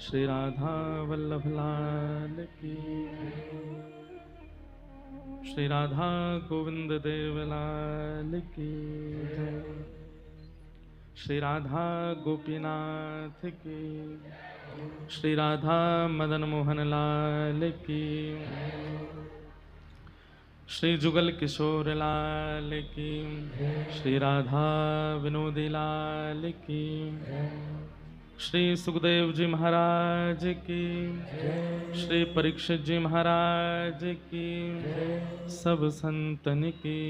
श्री राधा वल्लभ लाल की, श्री राधा गोविंद देव लाल की, श्री राधा गोपीनाथ की, श्री राधा मदन मोहन लाल की, श्री जुगल किशोर लाल की, श्री राधा विनोदी लाल की, श्री सुखदेव जी महाराज की, श्री परीक्षित जी महाराज की, सब संतन की,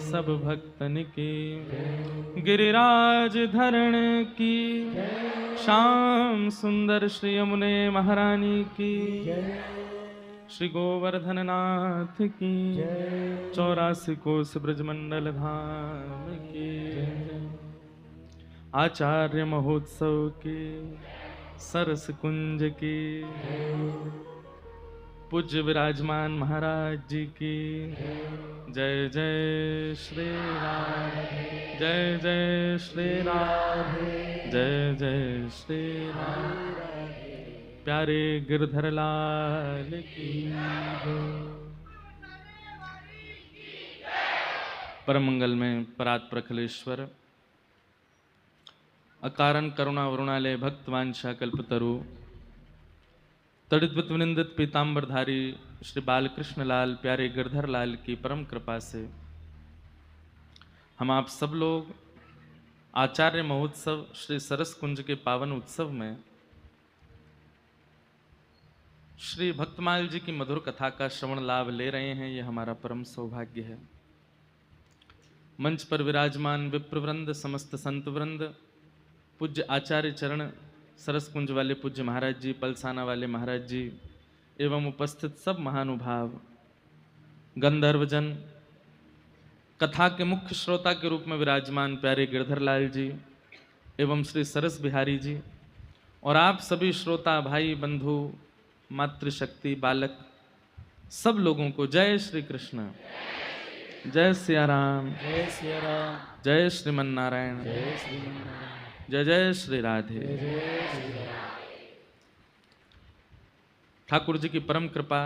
सब भक्तन की, गिरिराज धरण की, श्याम सुंदर श्री यमुने महारानी की, श्री गोवर्धन नाथ की, 84 कोस ब्रजमंडल धाम की, आचार्य महोत्सव की, सरस कुंज की, पूज्य विराजमान महाराज जी की, जय जय श्री राम, जय जय श्री राम, जय जय श्री राम, प्यारे गिरधर लाल की परम मंगल में परात प्रखलेश्वर अकारण करुणा वरुणालय भक्तवांछा कल्पतरु तड़िद्वत विनिंदित पीताम्बरधारी श्री बालकृष्ण लाल प्यारे गिरधर लाल की परम कृपा से हम आप सब लोग आचार्य महोत्सव श्री सरस कुंज के पावन उत्सव में श्री भक्तमाल जी की मधुर कथा का श्रवण लाभ ले रहे हैं। यह हमारा परम सौभाग्य है। मंच पर विराजमान विप्रवृंद, समस्त संत वृंद, पूज्य आचार्य चरण सरस कुंज वाले पूज्य महाराज जी, पलसाना वाले महाराज जी एवं उपस्थित सब महानुभाव, गंधर्वजन, कथा के मुख्य श्रोता के रूप में विराजमान प्यारे गिरधर लाल जी एवं श्री सरस बिहारी जी, और आप सभी श्रोता भाई बंधु, मातृशक्ति, बालक, सब लोगों को जय श्री कृष्ण, जय सिया राम, जय सिया राम, जय श्रीमन नारायण, जय श्रीमन्नारायण, जय जय श्री राधे। जय श्री राम। ठाकुर जी की परम कृपा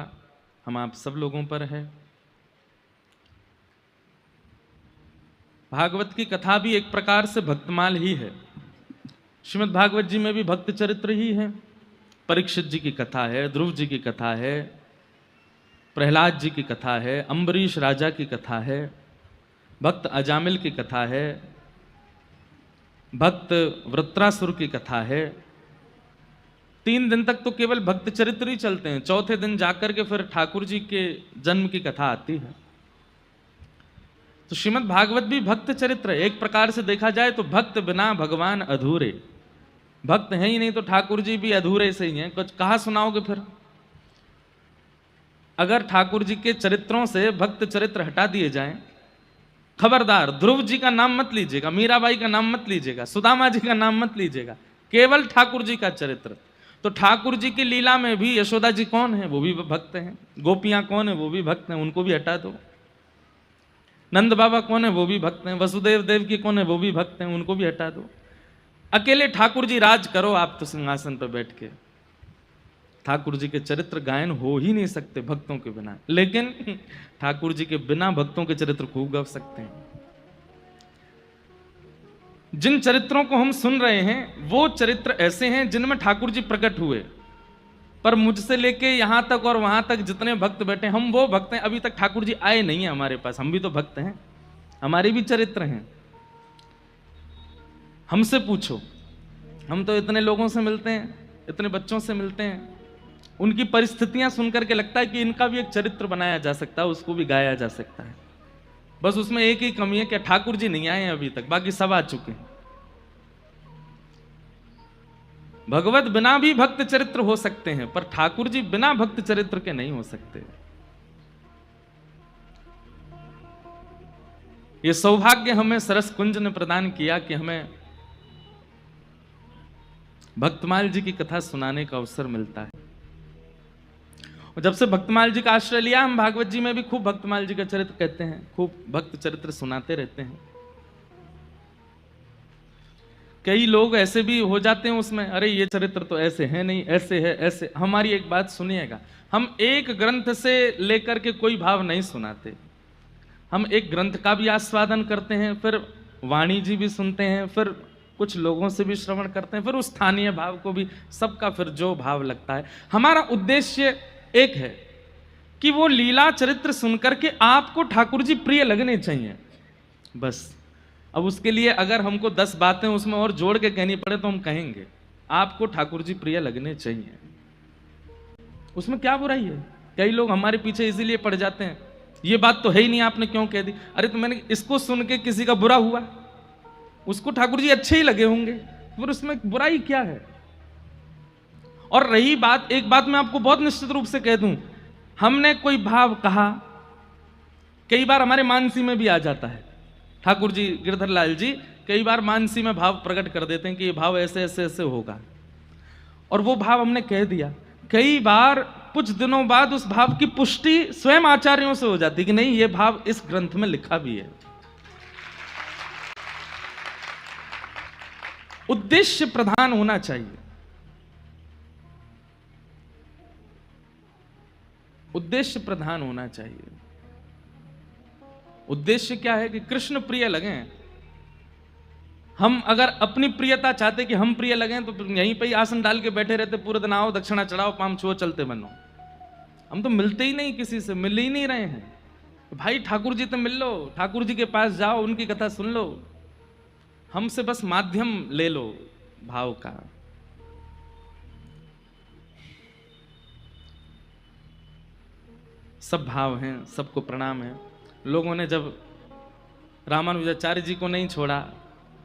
हम आप सब लोगों पर है। भागवत की कथा भी एक प्रकार से भक्तमाल ही है। श्रीमद् भागवत जी में भी भक्त चरित्र ही है। परीक्षित जी की कथा है, ध्रुव जी की कथा है, प्रहलाद जी की कथा है, अम्बरीश राजा की कथा है, भक्त अजामिल की कथा है, भक्त वृत्रासुर की कथा है। 3 दिन तक तो केवल भक्त चरित्र ही चलते हैं। चौथे दिन जाकर के फिर ठाकुर जी के जन्म की कथा आती है। तो श्रीमद् भागवत भी भक्त चरित्र है। एक प्रकार से देखा जाए तो भक्त बिना भगवान अधूरे। भक्त है ही नहीं तो ठाकुर जी भी अधूरे से ही हैं। कुछ कहा सुनाओगे फिर? अगर ठाकुर जी के चरित्रों से भक्त चरित्र हटा दिए जाएं, खबरदार ध्रुव जी का नाम मत लीजिएगा, मीराबाई का नाम मत लीजिएगा, सुदामा जी का नाम मत लीजिएगा, केवल ठाकुर जी का चरित्र। तो ठाकुर जी की लीला में भी यशोदा जी कौन है? वो भी भक्त हैं। गोपियां कौन है? वो भी भक्त हैं, उनको भी हटा दो। नंद बाबा कौन है? वो भी भक्त हैं। वसुदेव देव की कौन है? वो भी भक्त हैं, उनको भी हटा दो। अकेले ठाकुर जी राज करो आप तो सिंहासन पर बैठ के। ठाकुर जी के चरित्र गायन हो ही नहीं सकते भक्तों के बिना, लेकिन ठाकुर जी के बिना भक्तों के चरित्र खूब गा सकते हैं। जिन चरित्रों को हम सुन रहे हैं वो चरित्र ऐसे हैं जिनमें ठाकुर जी प्रकट हुए। पर मुझसे लेके यहां तक और वहां तक जितने भक्त बैठे, हम वो भक्त हैं, अभी तक ठाकुर जी आए नहीं है हमारे पास। हम भी तो भक्त हैं, हमारे भी चरित्र हैं। हमसे पूछो, हम तो इतने लोगों से मिलते हैं, इतने बच्चों से मिलते हैं, उनकी परिस्थितियां सुनकर के लगता है कि इनका भी एक चरित्र बनाया जा सकता है, उसको भी गाया जा सकता है। बस उसमें एक ही कमी है कि ठाकुर जी नहीं आए हैं अभी तक, बाकी सब आ चुके हैं। भगवत बिना भी भक्त चरित्र हो सकते हैं, पर ठाकुर जी बिना भक्त चरित्र के नहीं हो सकते। यह सौभाग्य हमें सरस कुंज ने प्रदान किया कि हमें भक्तमाल जी की कथा सुनाने का अवसर मिलता है। और जब से भक्तमाल जी का आश्रय लिया, हम भागवत जी में भी खूब भक्तमाल जी का चरित्र कहते हैं, खूब भक्त चरित्र सुनाते रहते हैं। कई लोग ऐसे भी हो जाते हैं उसमें, अरे ये चरित्र तो ऐसे है नहीं, ऐसे है ऐसे। हमारी एक बात सुनिएगा, हम एक ग्रंथ से लेकर के कोई भाव नहीं सुनाते। हम एक ग्रंथ का भी आस्वादन करते हैं, फिर वाणी जी भी सुनते हैं, फिर कुछ लोगों से भी श्रवण करते हैं, फिर उस स्थानीय भाव को भी, सबका फिर जो भाव लगता है। हमारा उद्देश्य एक है कि वो लीला चरित्र सुनकर के आपको ठाकुर जी प्रिय लगने चाहिए, बस। अब उसके लिए अगर हमको 10 बातें उसमें और जोड़ के कहनी पड़े तो हम कहेंगे आपको ठाकुर जी प्रिय लगने चाहिए। उसमें क्या बुराई है? कई लोग हमारे पीछे इसीलिए पड़ जाते हैं, ये बात तो है ही नहीं, आपने क्यों कह दी? अरे तो मैंने इसको सुन के किसी का बुरा हुआ, उसको ठाकुर जी अच्छे ही लगे होंगे, फिर उसमें बुराई क्या है? और रही बात, एक बात मैं आपको बहुत निश्चित रूप से कह दूं, हमने कोई भाव कहा, कई बार हमारे मानसी में भी आ जाता है। ठाकुर जी, गिरधर लाल जी कई बार मानसी में भाव प्रकट कर देते हैं कि ये भाव ऐसे ऐसे ऐसे होगा, और वो भाव हमने कह दिया। कई बार कुछ दिनों बाद उस भाव की पुष्टि स्वयं आचार्यों से हो जाती कि नहीं, ये भाव इस ग्रंथ में लिखा भी है। उद्देश्य प्रधान होना चाहिए। उद्देश्य प्रधान होना चाहिए। उद्देश्य क्या है कि कृष्ण प्रिय लगें। हम अगर अपनी प्रियता चाहते कि हम प्रिय लगें तो यहीं पे ही आसन डाल के बैठे रहते, पूरे दिन आओ दक्षिणा चढ़ाओ पाम छुओ चलते बनो। हम तो मिलते ही नहीं, किसी से मिल ही नहीं रहे हैं। भाई ठाकुर जी तो मिल लो, ठाकुर जी के पास जाओ, उनकी कथा सुन लो, हमसे बस माध्यम ले लो भाव का। सब भाव हैं, सबको प्रणाम है। लोगों ने जब रामानुजाचार्य जी को नहीं छोड़ा,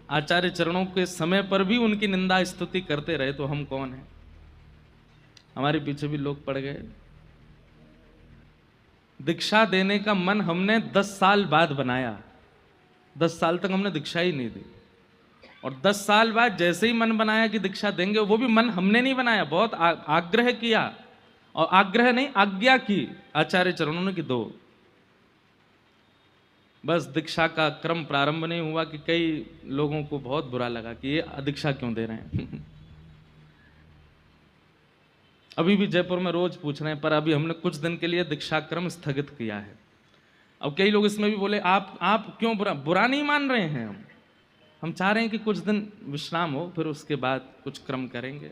आचार्य चरणों के समय पर भी उनकी निंदा स्तुति करते रहे, तो हम कौन हैं? हमारे पीछे भी लोग पड़ गए। दीक्षा देने का मन हमने 10 साल बाद बनाया। 10 साल तक हमने दीक्षा ही नहीं दी, और 10 साल बाद जैसे ही मन बनाया कि दीक्षा देंगे, वो भी मन हमने नहीं बनाया, बहुत आग्रह किया, और आग्रह नहीं आज्ञा की आचार्य चरणों ने कि दो। बस दीक्षा का क्रम प्रारंभ नहीं हुआ कि कई लोगों को बहुत बुरा लगा कि ये दीक्षा क्यों दे रहे हैं। अभी भी जयपुर में रोज पूछ रहे हैं, पर अभी हमने कुछ दिन के लिए दीक्षा क्रम स्थगित किया है। अब कई लोग इसमें भी बोले आप क्यों बुरा नहीं मान रहे हैं? हम चाह रहे हैं कि कुछ दिन विश्राम हो, फिर उसके बाद कुछ क्रम करेंगे।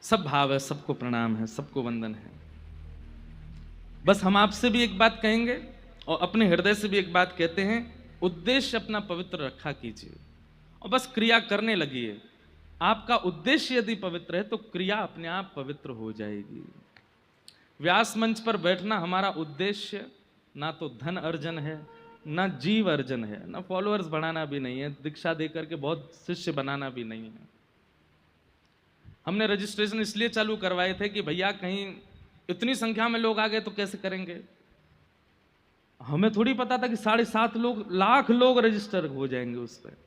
सब भाव है, सबको प्रणाम है, सबको वंदन है। बस हम आपसे भी एक बात कहेंगे और अपने हृदय से भी एक बात कहते हैं, उद्देश्य अपना पवित्र रखा कीजिए और बस क्रिया करने लगिए। आपका उद्देश्य यदि पवित्र है तो क्रिया अपने आप पवित्र हो जाएगी। व्यास मंच पर बैठना हमारा उद्देश्य ना तो धन अर्जन है, ना जीव अर्जन है, ना फॉलोअर्स बढ़ाना भी नहीं है, दीक्षा देकर के बहुत शिष्य बनाना भी नहीं है। हमने रजिस्ट्रेशन इसलिए चालू करवाए थे कि भैया कहीं इतनी संख्या में लोग आ गए तो कैसे करेंगे। हमें थोड़ी पता था कि 7.5 लाख लोग रजिस्टर हो जाएंगे उस पर,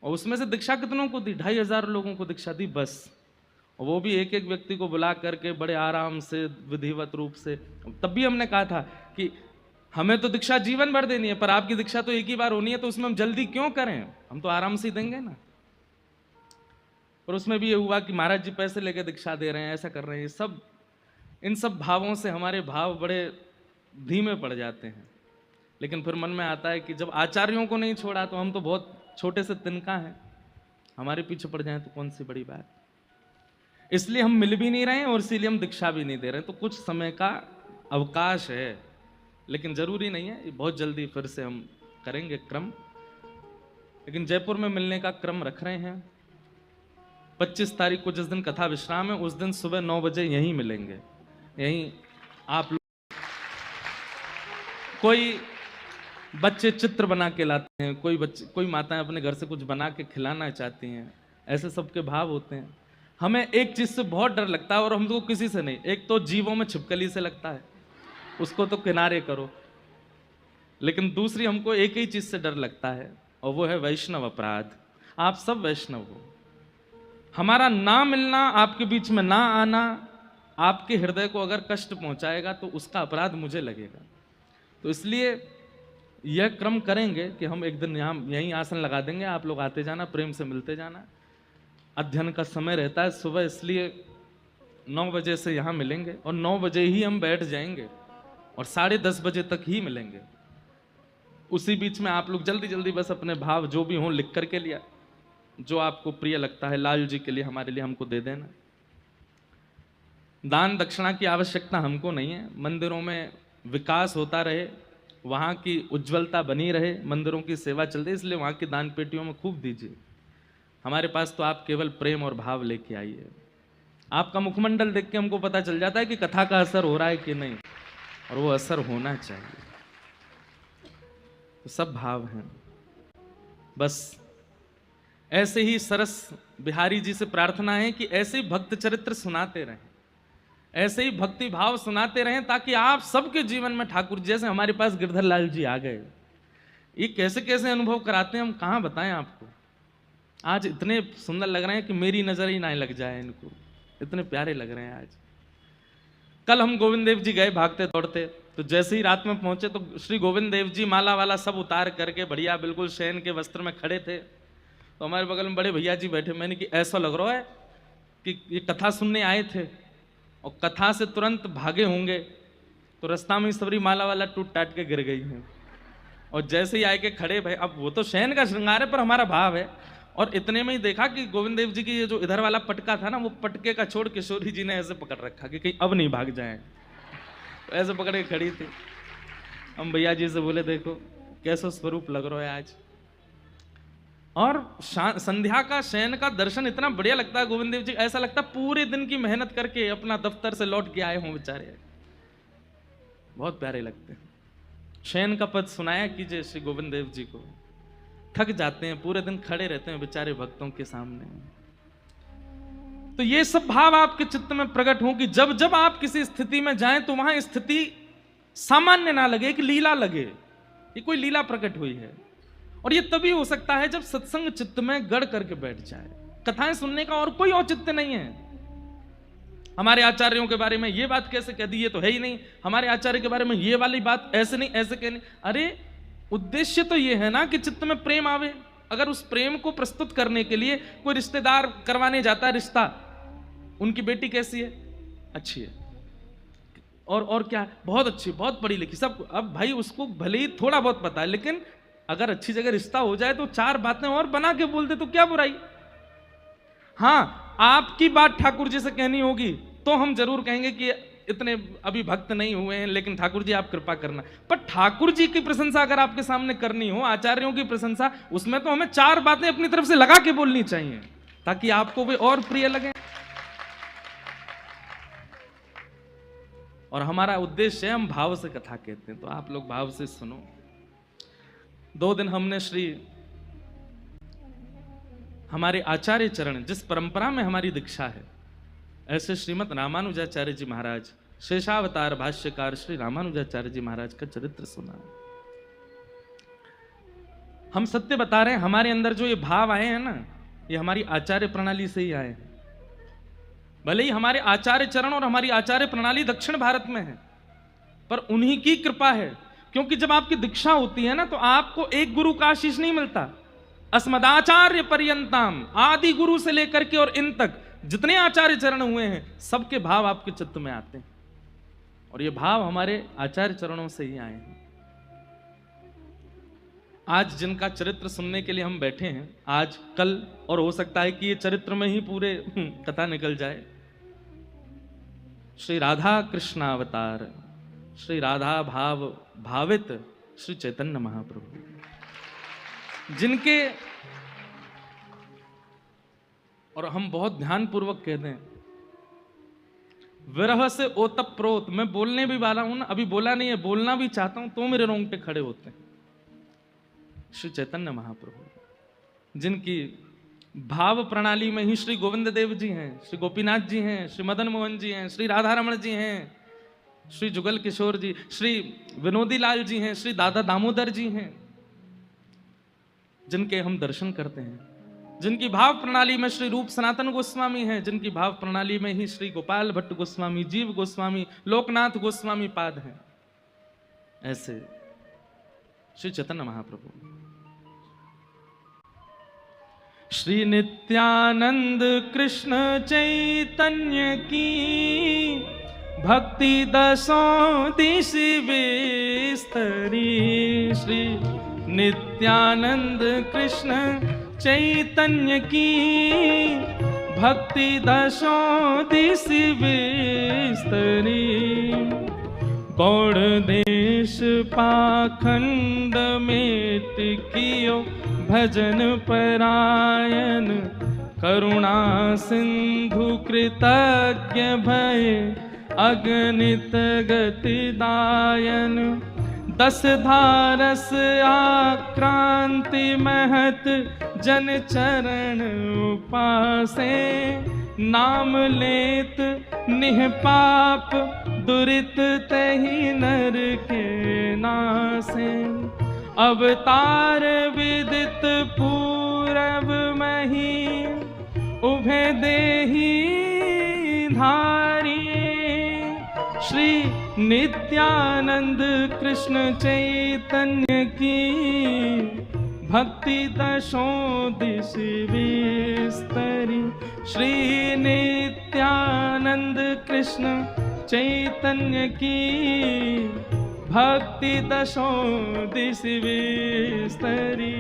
और उसमें से दीक्षा कितनों को दी? 2,500 लोगों को दीक्षा दी बस, और वो भी एक एक व्यक्ति को बुला करके बड़े आराम से विधिवत रूप से। तब भी हमने कहा था कि हमें तो दीक्षा जीवन भर देनी है, पर आपकी दीक्षा तो एक ही बार होनी है, तो उसमें हम जल्दी क्यों करें, हम तो आराम से ही देंगे ना। और उसमें भी ये हुआ कि महाराज जी पैसे लेके दीक्षा दे रहे हैं, ऐसा कर रहे हैं। सब इन सब भावों से हमारे भाव बड़े धीमे पड़ जाते हैं। लेकिन फिर मन में आता है कि जब आचार्यों को नहीं छोड़ा तो हम तो बहुत छोटे से तिनका हैं, हमारे पीछे पड़ जाएं तो कौन सी बड़ी बात। इसलिए हम मिल भी नहीं रहे हैं और इसीलिए हम दीक्षा भी नहीं दे रहे हैं। तो कुछ समय का अवकाश है, लेकिन जरूरी नहीं है, बहुत जल्दी फिर से हम करेंगे क्रम। लेकिन जयपुर में मिलने का क्रम रख रहे हैं। 25 तारीख को जिस दिन कथा विश्राम है, उस दिन सुबह 9 बजे यहीं मिलेंगे। यहीं आप लोग, कोई बच्चे चित्र बना के लाते हैं, कोई माताएं अपने घर से कुछ बना के खिलाना चाहती हैं, ऐसे सबके भाव होते हैं। हमें एक चीज से बहुत डर लगता है, और हमको किसी से नहीं, एक तो जीवों में छिपकली से लगता है, उसको तो किनारे करो। लेकिन दूसरी हमको एक ही चीज से डर लगता है, और वो है वैष्णव अपराध। आप सब वैष्णव हो, हमारा ना मिलना, आपके बीच में ना आना आपके हृदय को अगर कष्ट पहुंचाएगा तो उसका अपराध मुझे लगेगा। तो इसलिए यह क्रम करेंगे कि हम एक दिन यहाँ यहीं आसन लगा देंगे, आप लोग आते जाना, प्रेम से मिलते जाना। अध्ययन का समय रहता है सुबह, इसलिए 9 बजे से यहाँ मिलेंगे और 9 बजे ही हम बैठ जाएंगे और 10:30 बजे तक ही मिलेंगे। उसी बीच में आप लोग जल्दी जल्दी बस अपने भाव जो भी हों लिख करके लिया, जो आपको प्रिय लगता है लाल जी के लिए, हमारे लिए हमको दे देना। दान दक्षिणा की आवश्यकता हमको नहीं है। मंदिरों में विकास होता रहे, वहाँ की उज्ज्वलता बनी रहे, मंदिरों की सेवा चल रही, इसलिए वहाँ की दान पेटियों में खूब दीजिए। हमारे पास तो आप केवल प्रेम और भाव लेके आइए। आपका मुखमंडल देख के हमको पता चल जाता है कि कथा का असर हो रहा है कि नहीं, और वो असर होना चाहिए। तो सब भाव हैं। बस ऐसे ही सरस बिहारी जी से प्रार्थना है कि ऐसे ही भक्त चरित्र सुनाते रहें, ऐसे ही भक्ति भाव सुनाते रहें, ताकि आप सबके जीवन में ठाकुर, जैसे हमारे पास गिरधर लाल जी आ गए, ये कैसे कैसे अनुभव कराते हैं हम कहाँ बताएं आपको। आज इतने सुंदर लग रहे हैं कि मेरी नजर ही ना लग जाए इनको, इतने प्यारे लग रहे हैं आज। कल हम गोविंद देव जी गए भागते दौड़ते, तो जैसे ही रात में पहुंचे तो श्री गोविंद देव जी माला वाला सब उतार करके बढ़िया बिल्कुल शयन के वस्त्र में खड़े थे। तो हमारे बगल में बड़े भैया जी बैठे। मैंने कि ऐसा लग रहा है कि ये कथा सुनने आए थे और कथा से तुरंत भागे होंगे, तो रास्ता में सबरी माला वाला टूट टाट के गिर गई है। और जैसे ही आए के खड़े भाई, अब वो तो शयन का श्रृंगार है पर हमारा भाव है। और इतने में ही देखा कि गोविंद देव जी की ये जो इधर वाला पटका था ना, वो पटके का छोड़ किशोरी जी ने ऐसे पकड़ रखा कि कहीं अब नहीं भाग जाए, तो ऐसे पकड़ के खड़ी थी। हम भैया जी से बोले देखो कैसा स्वरूप लग रहा है आज। और संध्या का शयन का दर्शन इतना बढ़िया लगता है गोविंद देव जी, ऐसा लगता है पूरे दिन की मेहनत करके अपना दफ्तर से लौट के आए हों बेचारे, बहुत प्यारे लगते हैं। शयन का पद सुनाया कीजिए श्री गोविंद देव जी को, थक जाते हैं, पूरे दिन खड़े रहते हैं बेचारे भक्तों के सामने। तो ये सब भाव आपके चित्त में प्रकट हो कि जब जब आप किसी स्थिति में जाएं तो वहां स्थिति सामान्य ना लगे, कि लीला लगे, ये कोई लीला प्रकट हुई है। और ये तभी हो सकता है जब सत्संग चित्त में गढ़ करके बैठ जाए। कथाएं सुनने का और कोई औचित्य नहीं है। हमारे आचार्यों के बारे में ये बात कैसे कह दी, ये तो है ही नहीं। हमारे आचार्य के बारे में ये वाली बात ऐसे नहीं, ऐसे कहनी। अरे उद्देश्य तो ये है ना कि चित्त में प्रेम आवे। अगर उस प्रेम को प्रस्तुत करने के लिए कोई रिश्तेदार करवाने जाता है रिश्ता, उनकी बेटी कैसी है, अच्छी है, और क्या, बहुत अच्छी, बहुत पढ़ी लिखी, सब। अब भाई उसको भले ही थोड़ा बहुत पता है, लेकिन अगर अच्छी जगह रिश्ता हो जाए तो 4 बातें और बना के बोल दे तो क्या बुराई। हाँ, आपकी बात ठाकुर जी से कहनी होगी तो हम जरूर कहेंगे कि इतने अभी भक्त नहीं हुए हैं, लेकिन ठाकुर जी आप कृपा करना। पर ठाकुर जी की प्रशंसा अगर आपके सामने करनी हो, आचार्यों की प्रशंसा, उसमें तो हमें 4 बातें अपनी तरफ से लगा के बोलनी चाहिए, ताकि आपको वे और प्रिय लगे। और हमारा उद्देश्य है, हम भाव से कथा कहते हैं, तो आप लोग भाव से सुनो। 2 दिन हमने हमारे आचार्य चरण, जिस परंपरा में हमारी दीक्षा है, ऐसे श्रीमद रामानुजाचार्य जी महाराज, शेषावतार भाष्यकार श्री रामानुजाचार्य जी महाराज का चरित्र सुना। हम सत्य बता रहे हैं, हमारे अंदर जो ये भाव आए हैं ना, ये हमारी आचार्य प्रणाली से ही आए हैं। भले ही हमारे आचार्य चरण और हमारी आचार्य प्रणाली दक्षिण भारत में है, पर उन्हीं की कृपा है। क्योंकि जब आपकी दीक्षा होती है ना, तो आपको एक गुरु का आशीष नहीं मिलता। अस्मदाचार्य पर्यंताम, आदि गुरु से लेकर के और इन तक जितने आचार्य चरण हुए हैं, सबके भाव आपके चित्त में आते हैं, और ये भाव हमारे आचार्य चरणों से ही आए हैं। आज जिनका चरित्र सुनने के लिए हम बैठे हैं, आज कल, और हो सकता है कि ये चरित्र में ही पूरे कथा निकल जाए। श्री राधा कृष्णावतार, श्री राधा भाव भावित श्री चैतन्य महाप्रभु, जिनके, और हम बहुत ध्यान पूर्वक कहते हैं, विरह से ओतप्रोत, मैं बोलने भी वाला हूं ना, अभी बोला नहीं है, बोलना भी चाहता हूं तो मेरे रोंगटे खड़े होते हैं। श्री चैतन्य महाप्रभु, जिनकी भाव प्रणाली में ही श्री गोविंद देव जी हैं, श्री गोपीनाथ जी हैं, श्री मदन मोहन जी हैं, श्री राधा रमण जी हैं, श्री जुगल किशोर जी, श्री विनोदी लाल जी हैं, श्री दादा दामोदर जी हैं, जिनके हम दर्शन करते हैं। जिनकी भाव प्रणाली में श्री रूप सनातन गोस्वामी हैं, जिनकी भाव प्रणाली में ही श्री गोपाल भट्ट गोस्वामी, जीव गोस्वामी, लोकनाथ गोस्वामी पाद हैं। ऐसे श्री चैतन्य महाप्रभु। श्री नित्यानंद कृष्ण चैतन्य की भक्ति दसों दिश विस्तरी। श्री नित्यानंद कृष्ण चैतन्य की भक्ति दसों दिश विस्तरी। गौड़ देश पाखंड मेट कियो भजन परायण। करुणा सिंधु कृतज्ञ भय अगणित गति दायन। दस धारस आक्रांति महत जन चरण उपासे। नाम लेत निह पाप दुरित तहि नर के नासे। अवतार विदित पूरब मही उभे देही धारी। श्री नित्यानंद कृष्ण चैतन्य की भक्ति दसों दिश विस्तरी। श्री नित्यानंद कृष्ण चैतन्य की भक्ति दसों दिश विस्तरी।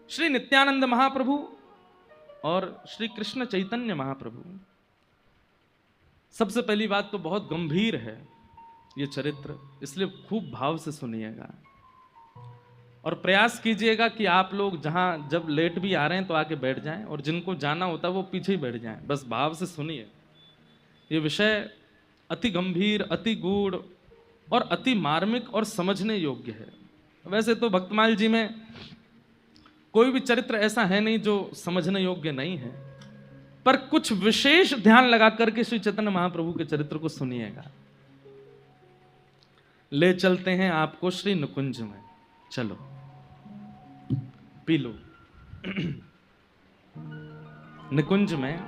श्री नित्यानंद महाप्रभु और श्री कृष्ण चैतन्य महाप्रभु। सबसे पहली बात तो बहुत गंभीर है ये चरित्र, इसलिए खूब भाव से सुनिएगा और प्रयास कीजिएगा कि आप लोग जहां जब लेट भी आ रहे हैं तो आके बैठ जाएं और जिनको जाना होता है वो पीछे ही बैठ जाएं। बस भाव से सुनिए। ये विषय अति गंभीर, अति गूढ़ और अति मार्मिक और समझने योग्य है। वैसे तो भक्तमाल जी में कोई भी चरित्र ऐसा है नहीं जो समझने योग्य नहीं है, पर कुछ विशेष ध्यान लगा करके श्री चैतन्य महाप्रभु के चरित्र को सुनिएगा। ले चलते हैं आपको श्री निकुंज में। चलो पी लो। निकुंज में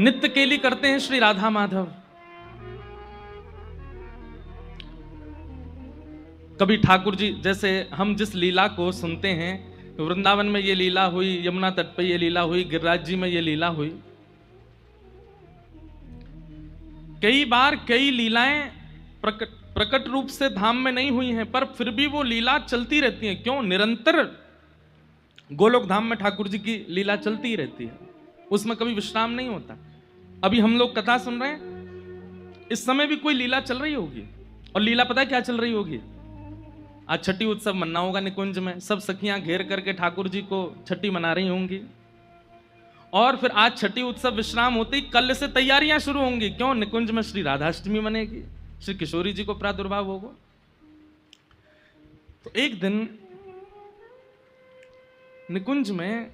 नित्य केली करते हैं श्री राधा माधव। कभी ठाकुर जी, जैसे हम जिस लीला को सुनते हैं, वृंदावन में ये लीला हुई, यमुना तट पे ये लीला हुई, गिरिराज जी में ये लीला हुई। कई बार कई लीलाएं प्रकट रूप से धाम में नहीं हुई हैं, पर फिर भी वो लीला चलती रहती है। क्यों? निरंतर गोलोक धाम में ठाकुर जी की लीला चलती ही रहती है, उसमें कभी विश्राम नहीं होता। अभी हम लोग कथा सुन रहे हैं, इस समय भी कोई लीला चल रही होगी। और लीला पता है क्या चल रही होगी? आज छठी उत्सव मनाना होगा निकुंज में, सब सखियां घेर करके ठाकुर जी को छठी मना रही होंगी। और फिर आज छठी उत्सव विश्राम होते ही कल से तैयारियां शुरू होंगी। क्यों? निकुंज में श्री राधाष्टमी मनेगी, श्री किशोरी जी को प्रादुर्भाव होगा। तो एक दिन निकुंज में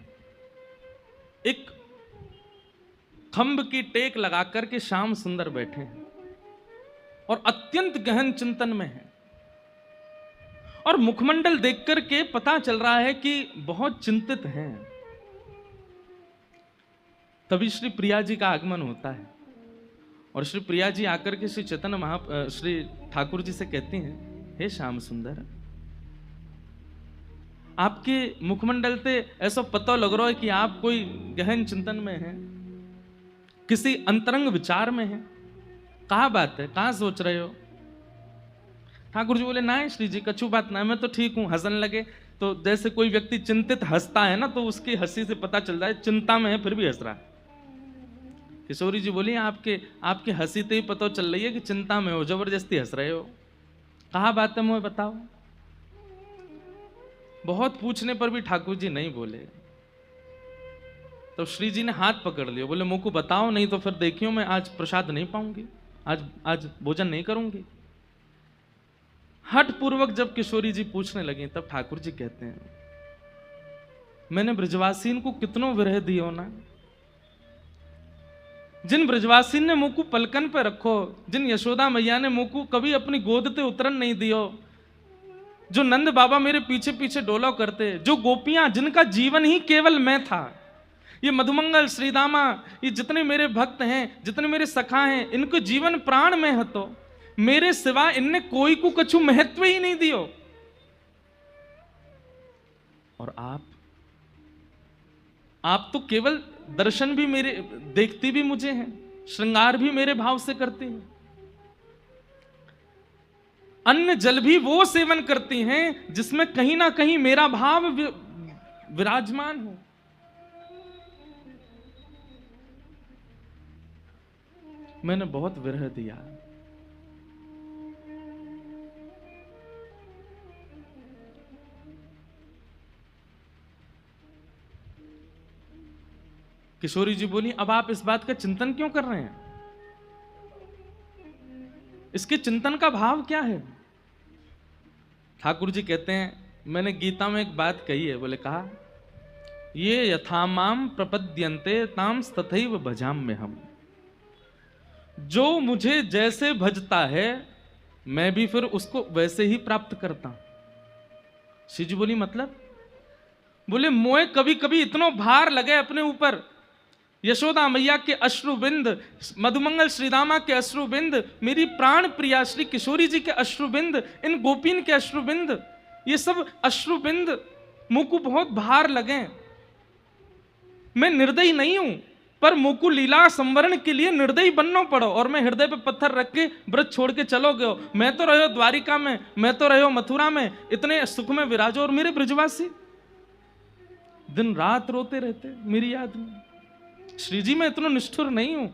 एक खंभ की टेक लगा करके श्याम सुंदर बैठे हैं और अत्यंत गहन चिंतन में हैं। और मुखमंडल देख करके पता चल रहा है कि बहुत चिंतित हैं। तभी श्री प्रिया जी का आगमन होता है और श्री प्रिया जी आकर के श्री चैतन्य श्री ठाकुर जी से कहती हैं, हे श्याम सुंदर, आपके मुखमंडल से ऐसा पता लग रहा है कि आप कोई गहन चिंतन में हैं, किसी अंतरंग विचार में हैं। कहाँ बात है, कहाँ सोच रहे हो? ठाकुर जी बोले, ना श्री जी, कछु बात ना, मैं तो ठीक हूँ। हंसने लगे। तो जैसे कोई व्यक्ति चिंतित हंसता है ना, तो उसकी हंसी से पता चल जाए चिंता में है फिर भी हंस रहा है। किशोरी जी बोली, आपके हंसी से ही पता चल रही है कि चिंता में हो, जबरदस्ती हंस रहे हो। कहाँ बात है, मुझे बताओ। बहुत पूछने पर भी ठाकुर जी नहीं बोले। तो श्री जी ने हाथ पकड़ लिया, बोले मुझको बताओ, नहीं तो फिर देखियो मैं आज प्रसाद नहीं पाऊंगी, आज भोजन नहीं करूंगी। हठ पूर्वक जब किशोरी जी पूछने लगी, तब ठाकुर जी कहते हैं, मैंने ब्रजवासीन को कितनों विरह दियो ना। जिन ब्रजवासीन ने मुंह को पलकन पे रखो, जिन यशोदा मैया ने मुंह को कभी अपनी गोद पे उतरन नहीं दियो, जो नंद बाबा मेरे पीछे पीछे डोलो करते, जो गोपियां जिनका जीवन ही केवल मैं था, ये मधुमंगल श्रीदामा, ये जितने मेरे भक्त हैं, जितने मेरे सखा हैं, इनको जीवन प्राण में हतो, मेरे सिवा इनने कोई को कछु महत्व ही नहीं दियो। और आप तो केवल दर्शन भी मेरे, देखती भी मुझे हैं, श्रृंगार भी मेरे भाव से करती हैं, अन्न जल भी वो सेवन करती हैं जिसमें कहीं ना कहीं मेरा भाव विराजमान हो। मैंने बहुत विरह दिया, किशोरी जी बोली, अब आप इस बात का चिंतन क्यों कर रहे हैं? इसके चिंतन का भाव क्या है? ठाकुर जी कहते हैं, मैंने गीता में एक बात कही है, बोले कहा, ये यथामाम प्रपद्यन्ते ताम तथैव भजाम्य हम। जो मुझे जैसे भजता है मैं भी फिर उसको वैसे ही प्राप्त करता हूं। श्री जी बोली मतलब? बोले मोए कभी कभी इतना भार लगे अपने ऊपर, यशोदा मैया के अश्रुबिंद, मधुमंगल श्रीदामा के अश्रुबिंद, मेरी प्राण प्रिया श्री किशोरी जी के अश्रुबिंद, इन गोपीन के अश्रुबिंद, ये सब अश्रुबिंद मुंह को बहुत भार लगे। मैं निर्दयी नहीं हूं, पर मुंह को लीला संवरण के लिए निर्दयी बनना पड़ो, और मैं हृदय पे पत्थर रख के व्रत छोड़ के चलो गयो। मैं तो रहो द्वारिका में, मैं तो रहो मथुरा में, इतने सुख में विराजो, और मेरे ब्रजवासी दिन रात रोते रहते मेरी याद में। श्री जी मैं इतना निष्ठुर नहीं हूं।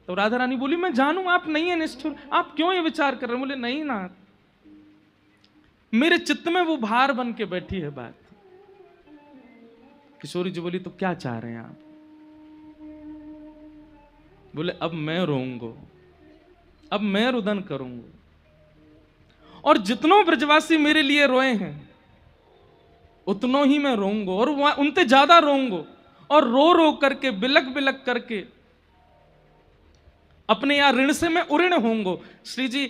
तो राधा रानी बोली, मैं जानू आप नहीं है निष्ठुर, आप क्यों ये विचार कर रहे हैं? बोले नहीं ना, मेरे चित्त में वो भार बन के बैठी है बात। किशोरी जी बोली, तो क्या चाह रहे हैं आप? बोले अब मैं रोऊंगा, अब मैं रुदन करूंगा, और जितनों ब्रजवासी मेरे लिए रोए हैं उतनों ही मैं रोऊंगा, और उनसे ज्यादा रोऊंगा, और रो रो करके बिलक बिलक करके अपने यहां ऋण से मैं उऋण होऊंगा। श्री जी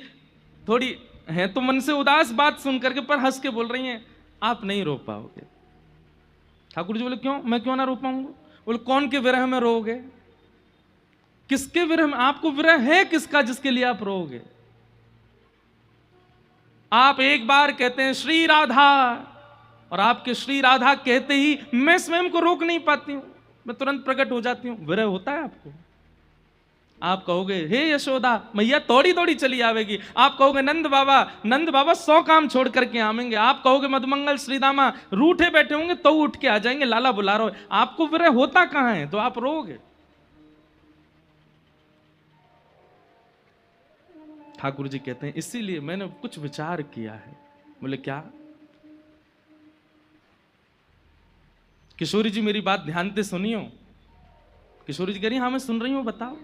थोड़ी है तो मन से उदास बात सुन करके, पर हंस के बोल रही हैं, आप नहीं रो पाओगे। ठाकुर जी बोले, क्यों? मैं क्यों ना रो पाऊंगा? बोले, कौन के विरह में रोगे? किसके विरह में? आपको विरह है किसका जिसके लिए आप रोगे? आप एक बार कहते हैं श्री राधा, और आपके श्री राधा कहते ही मैं स्वयं को रोक नहीं पाती हूं, मैं तुरंत प्रकट हो जाती हूं। विरह होता है आपको? आप कहोगे हे यशोदा मैया तोड़ी तोड़ी चली आवेगी, आप कहोगे नंद बाबा 100 काम छोड़ करके आवेंगे, आप कहोगे मधुमंगल श्रीदामा रूठे बैठे होंगे तो उठ के आ जाएंगे, लाला बुला रहा हो। आपको विरह होता कहां है? तो आप रोगे। ठाकुर जी कहते हैं, इसीलिए मैंने कुछ विचार किया है। बोले क्या? किशोरी जी मेरी बात ध्यान से सुनियो। किशोरी जी कह रही, हाँ मैं सुन रही हूं, बताओ।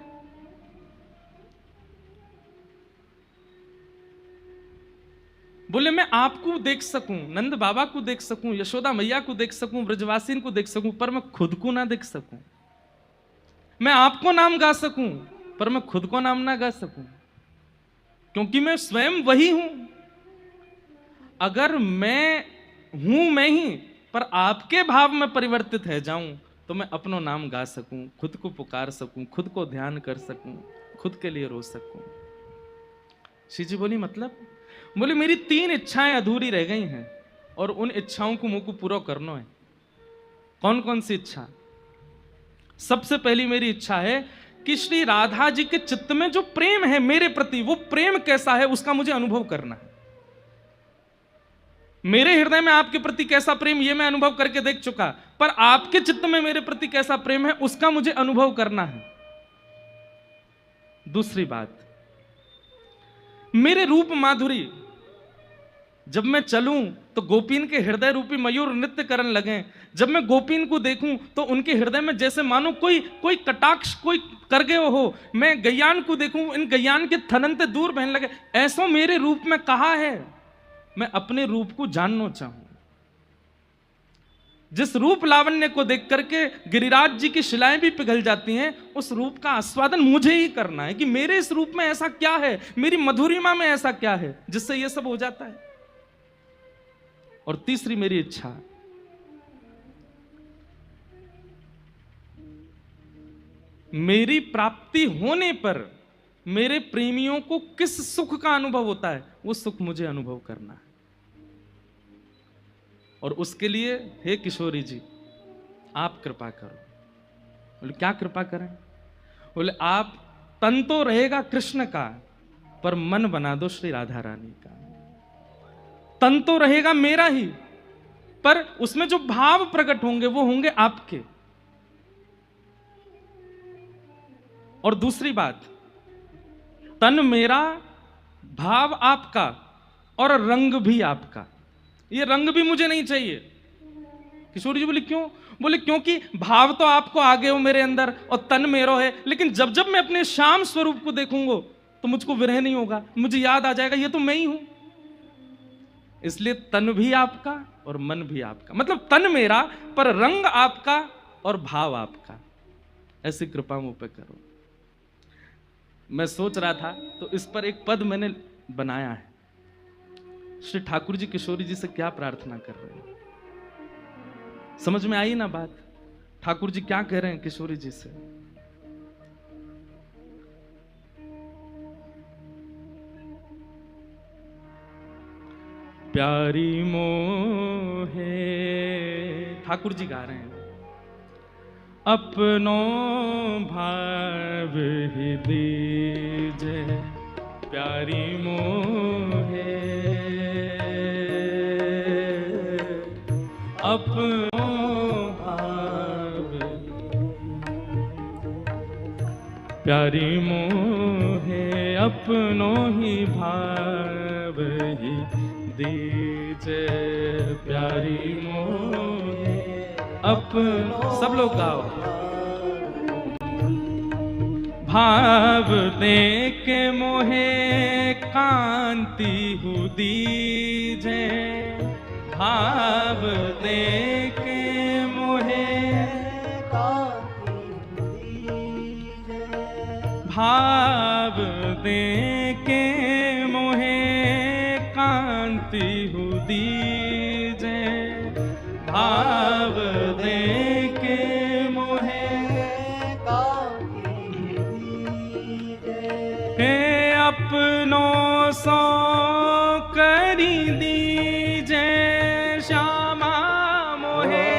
बोले मैं आपको देख सकूं, नंद बाबा को देख सकूं, यशोदा मैया को देख सकूं, ब्रजवासी को देख सकूं, पर मैं खुद को ना देख सकूं। मैं आपको नाम गा सकूं, पर मैं खुद को नाम ना गा सकूं, क्योंकि मैं स्वयं वही हूं। अगर मैं हूं मैं ही, पर आपके भाव में परिवर्तित है जाऊं, तो मैं अपना नाम गा सकूं, खुद को पुकार सकूं, खुद को ध्यान कर सकूं, खुद के लिए रो सकूं। श्री जी बोली मतलब? बोले मेरी 3 इच्छाएं अधूरी रह गई हैं, और उन इच्छाओं को मुझको पूरा करना है। कौन कौन सी इच्छा? सबसे पहली मेरी इच्छा है कि श्री राधा जी के चित्त में जो प्रेम है मेरे प्रति, वो प्रेम कैसा है उसका मुझे अनुभव करना है। मेरे हृदय में आपके प्रति कैसा प्रेम, ये मैं अनुभव करके देख चुका, पर आपके चित्त में मेरे प्रति कैसा प्रेम है उसका मुझे अनुभव करना है। दूसरी बात, मेरे रूप माधुरी, जब मैं चलूं तो गोपीन के हृदय रूपी मयूर नृत्य करने लगे। जब मैं गोपीन को देखूं तो उनके हृदय में जैसे मानो कोई कटाक्ष कोई कर गए हो। मैं गैयान को देखूं, इन गैयान के थनन से दूर बहने लगे। ऐसा मेरे रूप में कहा है, मैं अपने रूप को जानना चाहूं। जिस रूप लावण्य को देख करके गिरिराज जी की शिलाएं भी पिघल जाती हैं, उस रूप का आस्वादन मुझे ही करना है कि मेरे इस रूप में ऐसा क्या है, मेरी मधुरिमा में ऐसा क्या है जिससे यह सब हो जाता है। और तीसरी मेरी इच्छा, मेरी प्राप्ति होने पर मेरे प्रेमियों को किस सुख का अनुभव होता है, वो सुख मुझे अनुभव करना है। और उसके लिए हे किशोरी जी आप कृपा करो। बोले क्या कृपा करें? बोले आप तन तो रहेगा कृष्ण का, पर मन बना दो श्री राधा रानी का। तन तो रहेगा मेरा ही, पर उसमें जो भाव प्रकट होंगे वो होंगे आपके। और दूसरी बात, तन मेरा, भाव आपका और रंग भी आपका। ये रंग भी मुझे नहीं चाहिए। किशोरी जी बोले क्यों? बोले क्योंकि भाव तो आपको आगे हो मेरे अंदर और तन मेरो है, लेकिन जब जब मैं अपने श्याम स्वरूप को देखूंगा तो मुझको विरह नहीं होगा, मुझे याद आ जाएगा ये तो मैं ही हूं। इसलिए तन भी आपका और मन भी आपका, मतलब तन मेरा पर रंग आपका और भाव आपका। ऐसी कृपा मुझ पे करो। मैं सोच रहा था तो इस पर एक पद मैंने बनाया है। श्री ठाकुर जी किशोरी जी से क्या प्रार्थना कर रहे हैं, समझ में आई ना बात? ठाकुर जी क्या कह रहे हैं किशोरी जी से? प्यारी मोहे, ठाकुर जी गा रहे हैं, अपनों भाव ही दीजे प्यारी मोहे, अपनों भाव प्यारी मोहे, अपनों ही भाव ही दीजे प्यारी मोहे, अपनों। सब लोग गाओ। भाव दे के मोहे कांति हु दीजे, भाव दे के मोहे कांति हु दीजे, भाव दे के मोहे कांति हु दीजे, भाव दे के मोहे कांति दीजे, हे अपनों सो करी दीजे श्यामा मोहे,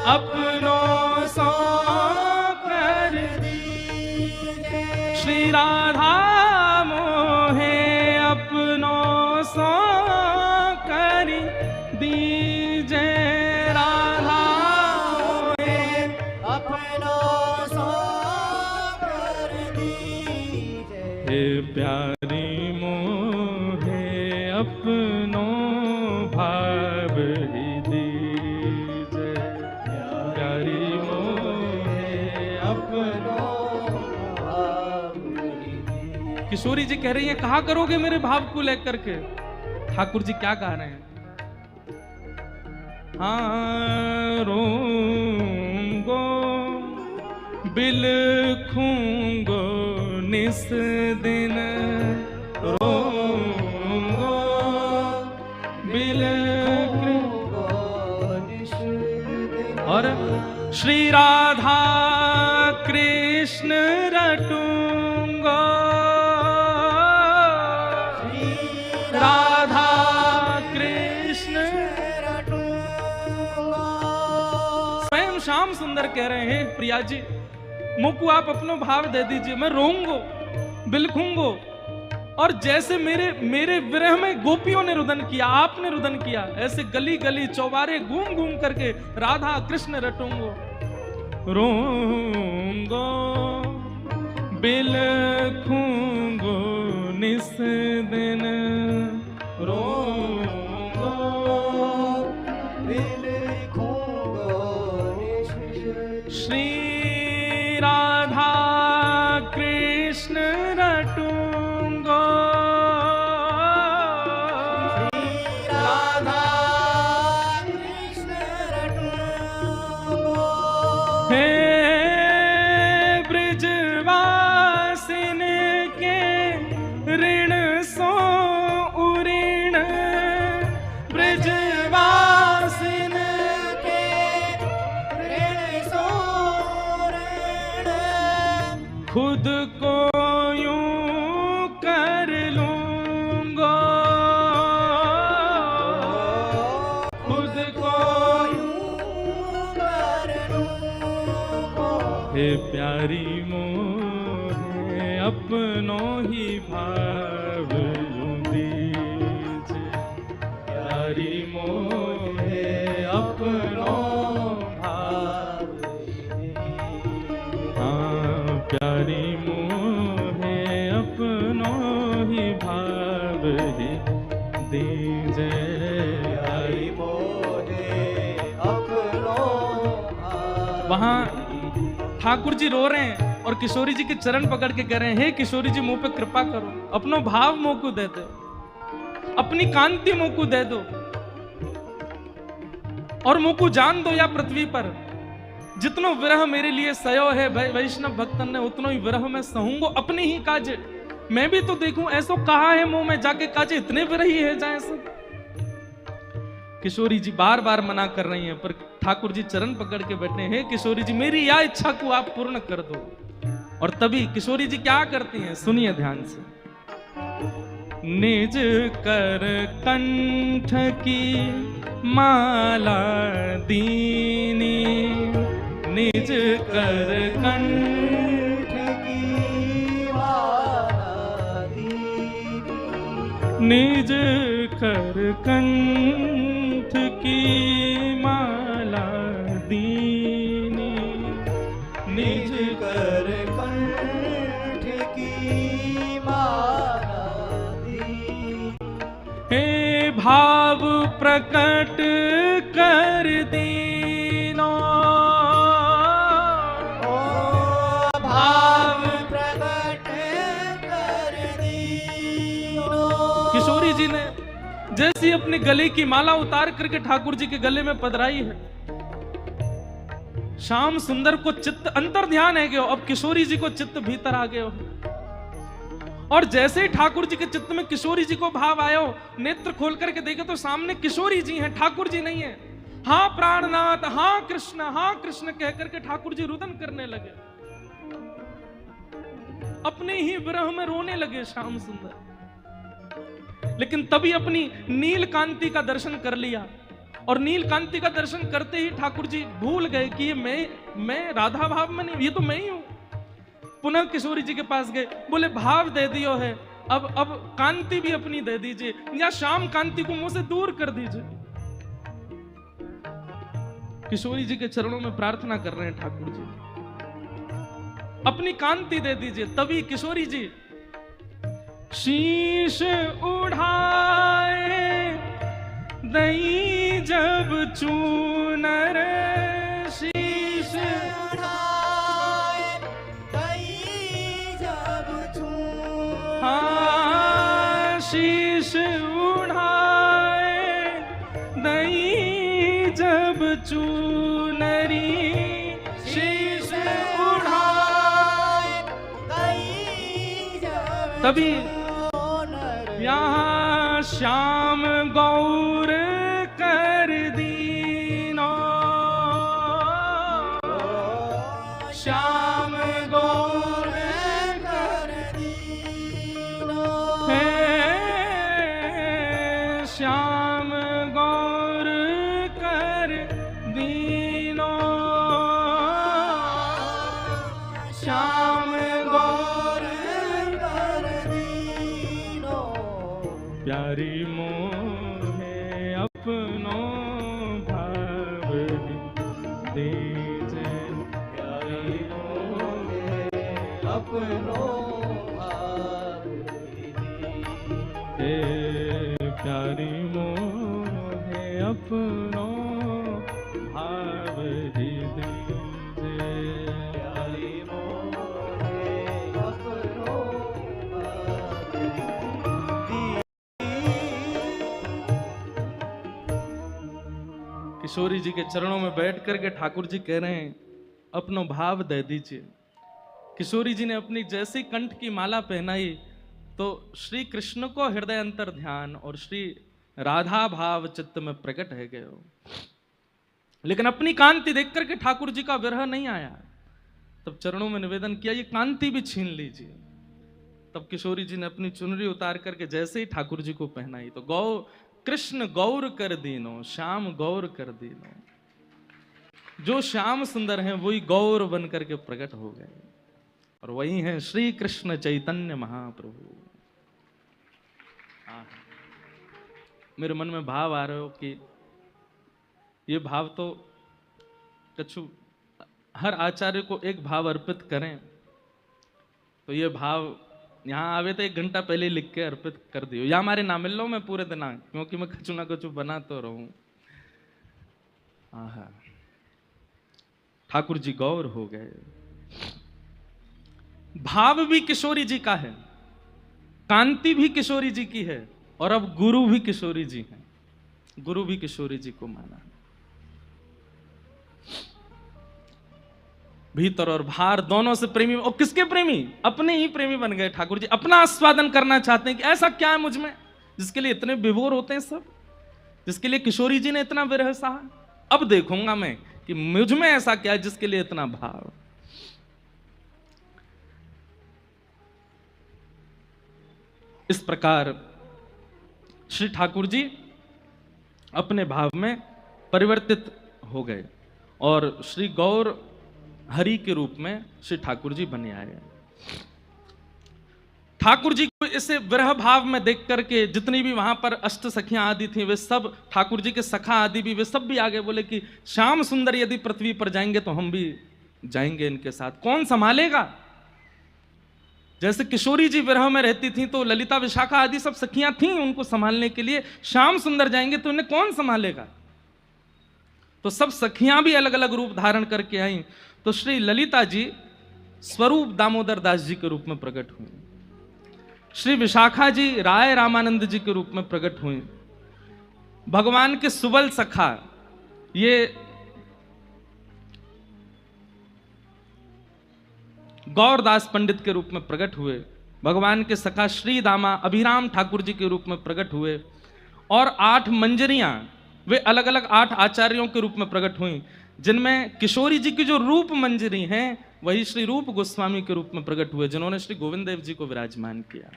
अपनों सो कर दीजे श्री राधा मोहे, अपनों सो करी दीजे राधा मोहे, अपनों सो कर दीजे, हे प्यारी मोहे अपनों भाव ही दीजे, प्यारी मोहे अपनों भाव ही दीजे। किशोरी जी कह रही हैं कहा करोगे मेरे भाव को लेकर के? ठाकुर जी क्या कह रहे हैं? हाँ रोंगो बिलखूंगो निस दिन, रोंगो बिलखूंगो निस दिन, और श्री राधा कृष्ण रटूंगो, राधा कृष्ण स्वयं श्याम सुंदर कह रहे हैं प्रिया जी मुझको आप अपना भाव दे दीजिए, मैं रोऊंगो बिलखूंगो। और जैसे मेरे विरह में गोपियों ने रुदन किया, आपने रुदन किया, ऐसे गली गली चौबारे घूम घूम करके राधा कृष्ण रटूंगो, रोऊंगो बिलखूंगो निस दिन, रोऊंगो बिलखूंगो निस दिन, श्री राधा कृष्ण रटूंगो, राधा कृष्ण रटूंगो, हे ब्रजवासिन के ऋण सो उऋण को यूं कर लूंगा, खुद को यूं कर लूंगा। हे प्यारी मोहे अपनों ही भाव यूं दीजिए, प्यारी मोहे अपनों भाव, हाँ प्यारी मोहे अपनों ही भाव ही दीजिए, प्यारी मोहे अपनों भाव। वहाँ ठाकुर जी रो रहे हैं और किशोरी जी के चरण पकड़ के कह रहे हैं, हे किशोरी जी मुंह पे कृपा करो, अपनो भाव मुंह को दे दो, अपनी कांति मुंह को दे दो, और मुंह को जान दो या पृथ्वी पर जितनो विरह मेरे लिए सयो है वैष्णव भक्तन ने, उतनो ही विरह में सहूंगो अपने ही काजे। मैं भी तो देखूं ऐसो कहा है मुंह में जाके काजे, इतने विरही है जाए सब। किशोरी जी बार बार मना कर रही हैं, पर ठाकुर जी चरण पकड़ के बैठे हैं, किशोरी जी मेरी या इच्छा को आप पूर्ण कर दो। और तभी किशोरी जी क्या करती हैं, सुनिए ध्यान से। निज कर कंठ की माला दीनी, निज कर कंठ की माला दीनी, निज कर कंठ की माला दीनी, निज कर कंठ की माला दीनी। हे भाव प्रकट कर दीनो, भाव प्रकट कर दीनो। किशोरी जी ने जैसी अपने गले की माला उतार करके ठाकुर जी के गले में पधराई है, श्याम सुंदर को चित्त अंतर ध्यान है कि अब किशोरी जी को चित्त भीतर आ गए हो। और जैसे ही ठाकुर जी के चित्त में किशोरी जी को भाव आया हो, नेत्र खोल करके देखे तो सामने किशोरी जी हैं, ठाकुर जी नहीं है। हाँ प्राणनाथ, हाँ कृष्ण कह करके ठाकुर जी रुदन करने लगे, अपने ही विरह में रोने लगे श्याम सुंदर। लेकिन तभी अपनी नील कांति का दर्शन कर लिया, और नील कांति का दर्शन करते ही ठाकुर जी भूल गए कि ये मैं राधा भाव में नहीं, ये तो मैं ही हूं। पुनः किशोरी जी के पास गए, बोले भाव दे दियो है, अब कांति भी अपनी दे दीजिए, या शाम कांति को मुंह से दूर कर दीजिए। किशोरी जी के चरणों में प्रार्थना कर रहे हैं ठाकुर जी, अपनी कांति दे दीजिए। तभी किशोरी जी शीश उठाए दई जब चूनर, शीश उठाए दई जब चूनर, हाँ शीश उठाए दई जब चूनरी, शीश उठाए दई जब। तभी यहाँ श्याम गौर कर दीनो, श्याम गौर कर दीनो, हे श्याम गौर कर दीनो, श्याम गौर कर दीनो। प्यारी मोहे अपनो भाव दीजे, प्यारी मोहे अपनो भाव दीजे, प्यारी मोहे अपनो भाव दीजे, प्यारी मोहे अपनो भाव दीजे। किशोरी जी के चरणों में बैठ करके ठाकुर जी कह रहे हैं, अपनो भाव दे दीजिए। किशोरी जी ने अपनी जैसी कंठ की माला पहनाई तो श्री कृष्ण को हृदय अंतर ध्यान और श्री राधा भाव चित्त में प्रकट है गए। लेकिन अपनी कांति देख करके ठाकुर जी का विरह नहीं आया। तब चरणों में निवेदन किया, ये कांति भी छीन लीजिए। तब किशोरी जी ने अपनी चुनरी उतार करके जैसे ही ठाकुर जी को पहनाई तो गौ कृष्ण गौर कर दीनो, श्याम गौर कर दीनो। जो श्याम सुंदर हैं वही गौर बन करके प्रकट हो गए, और वही हैं श्री कृष्ण चैतन्य महाप्रभु। मेरे मन में भाव आ रहे हो कि ये भाव तो कछु हर आचार्य को एक भाव अर्पित करें, तो ये भाव यहाँ आवे तो 1 घंटा पहले लिख के अर्पित कर दियो, या हमारे ना मिल लो मैं पूरे दिन, क्योंकि मैं कछु ना कछु बना तो रहूं। आहा, ठाकुर जी गौर हो गए। भाव भी किशोरी जी का है, कांति भी किशोरी जी की है, और अब गुरु भी किशोरी जी हैं। गुरु भी किशोरी जी को माना। भीतर और बाहर दोनों से प्रेमी, और किसके प्रेमी? अपने ही प्रेमी बन गए ठाकुर जी। अपना आस्वादन करना चाहते हैं कि ऐसा क्या है मुझ में जिसके लिए इतने विभोर होते हैं सब, जिसके लिए किशोरी जी ने इतना विरह सहा। अब देखूंगा मैं कि मुझ में ऐसा क्या है जिसके लिए इतना भाव। इस प्रकार श्री ठाकुर जी अपने भाव में परिवर्तित हो गए और श्री गौर हरि के रूप में श्री ठाकुर जी बने आए। ठाकुर जी को इसे विरह भाव में देख करके जितनी भी वहां पर अष्ट सखियां आदि थी, वे सब ठाकुर जी के सखा आदि भी, वे सब भी आगे बोले कि श्याम सुंदर यदि पृथ्वी पर जाएंगे तो हम भी जाएंगे इनके साथ, कौन संभालेगा? जैसे किशोरी जी विरह में रहती थी तो ललिता विशाखा आदि सब सखियां थीं उनको संभालने के लिए, श्याम सुंदर जाएंगे तो इन्हें कौन संभालेगा? तो सब सखियां भी अलग अलग रूप धारण करके आई। तो श्री ललिता जी स्वरूप दामोदर दास जी के रूप में प्रकट हुई, श्री विशाखा जी राय रामानंद जी के रूप में प्रकट हुई, भगवान के सुबल सखा ये गौरदास पंडित के रूप में प्रकट हुए, भगवान के सखा श्री दामा अभिराम ठाकुर जी के रूप में प्रकट हुए, और 8 मंजरियां वे अलग अलग 8 आचार्यों के रूप में प्रकट हुई, जिनमें किशोरी जी की जो रूप मंजरी हैं वही श्री रूप गोस्वामी के रूप में प्रकट हुए, जिन्होंने श्री गोविंद देव जी को विराजमान किया।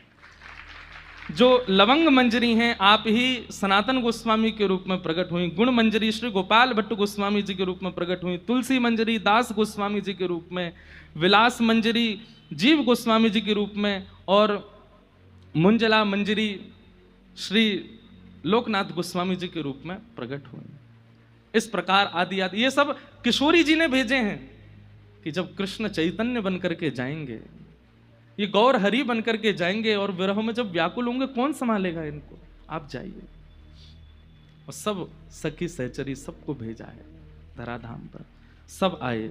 जो लवंग मंजरी हैं आप ही सनातन गोस्वामी के रूप में प्रकट हुई, गुण मंजरी श्री गोपाल भट्ट गोस्वामी जी के रूप में प्रकट हुई, तुलसी मंजरी दास गोस्वामी जी के रूप में, विलास मंजरी जीव गोस्वामी जी के रूप में, और मुंजला मंजरी श्री लोकनाथ गोस्वामी जी के रूप में प्रकट हुई। इस प्रकार आदि आदि ये सब किशोरी जी ने भेजे हैं कि जब कृष्ण चैतन्य बन करके जाएंगे, ये गौर हरि बन करके जाएंगे, और विरह में जब व्याकुल होंगे कौन संभालेगा इनको, आप जाइए। और सब सखी सहचरी सबको भेजा है धराधाम पर, सब आए।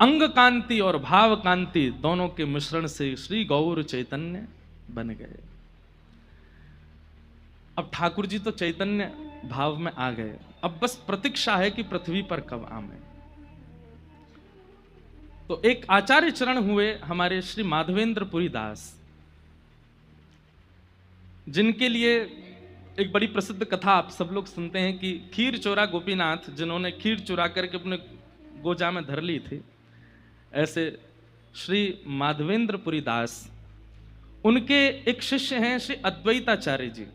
अंग कांति और भाव कांति दोनों के मिश्रण से श्री गौर चैतन्य बन गए। अब ठाकुर जी तो चैतन्य भाव में आ गए, अब बस प्रतीक्षा है कि पृथ्वी पर कब आवे। तो एक आचार्य चरण हुए हमारे श्री माधवेंद्र पुरी दास, जिनके लिए एक बड़ी प्रसिद्ध कथा आप सब लोग सुनते हैं कि खीर चोरा गोपीनाथ, जिन्होंने खीर चुरा करके अपने गोजा में धर ली थी, ऐसे श्री माधवेंद्र पुरी दास, उनके एक शिष्य हैं श्री अद्वैताचार्य जी।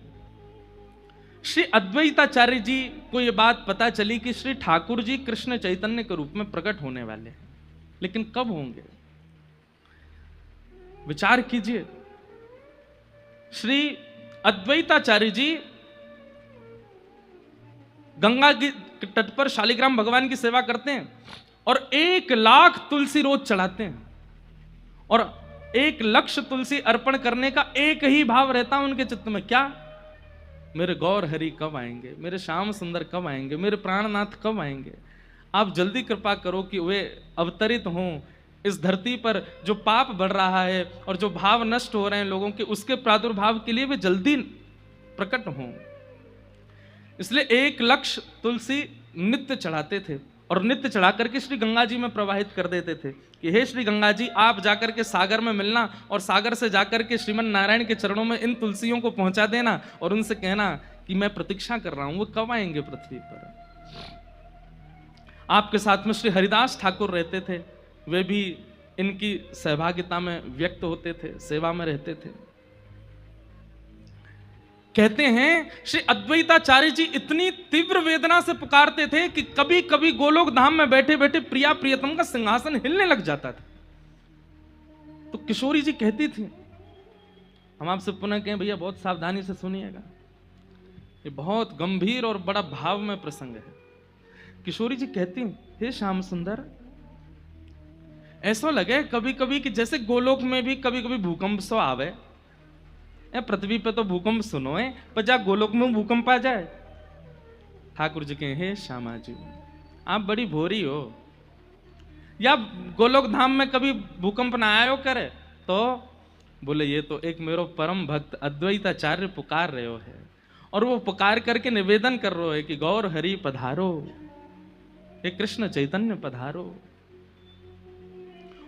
श्री अद्वैताचार्य जी को यह बात पता चली कि श्री ठाकुर जी कृष्ण चैतन्य के रूप में प्रकट होने वाले हैं, लेकिन कब होंगे? विचार कीजिए। श्री अद्वैताचार्य जी गंगा के तट पर शालिग्राम भगवान की सेवा करते हैं और 1 लाख तुलसी रोज चढ़ाते हैं, और 1 लक्ष तुलसी अर्पण करने का एक ही भाव रहता है उनके चित्त में, क्या? मेरे गौर हरि कब आएंगे, मेरे श्याम सुंदर कब आएंगे, मेरे प्राणनाथ कब आएंगे। आप जल्दी कृपा करो कि वे अवतरित हों इस धरती पर। जो पाप बढ़ रहा है और जो भाव नष्ट हो रहे हैं लोगों के, उसके प्रादुर्भाव के लिए वे जल्दी प्रकट हों। इसलिए 1 लक्ष तुलसी नित्य चढ़ाते थे, और नित्य चढ़ा करके श्री गंगा जी में प्रवाहित कर देते थे कि हे श्री गंगा जी, आप जाकर के सागर में मिलना, और सागर से जाकर के श्रीमन नारायण के चरणों में इन तुलसियों को पहुंचा देना, और उनसे कहना कि मैं प्रतीक्षा कर रहा हूं, वो कब आएंगे पृथ्वी पर। आपके साथ में श्री हरिदास ठाकुर रहते थे, वे भी इनकी सहभागिता में व्यक्त होते थे, सेवा में रहते थे। कहते हैं श्री अद्वैताचार्य जी इतनी तीव्र वेदना से पुकारते थे कि कभी कभी गोलोक धाम में बैठे बैठे प्रिया प्रियतम का सिंहासन हिलने लग जाता था। तो किशोरी जी कहती थी, हम आपसे पुनः कहें भैया बहुत सावधानी से सुनिएगा, ये बहुत गंभीर और बड़ा भाव में प्रसंग है। किशोरी जी कहती, हे श्याम सुंदर, ऐसा लगे कभी कभी कि जैसे गोलोक में भी कभी कभी भूकंप सो आवे, पृथ्वी पे तो भूकंप सुनो है, पर जा गोलोक में भूकंप आ जाए। ठाकुर जी कहे, हे श्यामा जी आप बड़ी भोरी हो, या गोलोक धाम में कभी भूकंप ना आयो करे? तो बोले ये तो एक मेरो परम भक्त अद्वैताचार्य पुकार रहे हो है, और वो पुकार करके निवेदन कर रहे हो है कि गौर हरि पधारो, हे कृष्ण चैतन्य पधारो,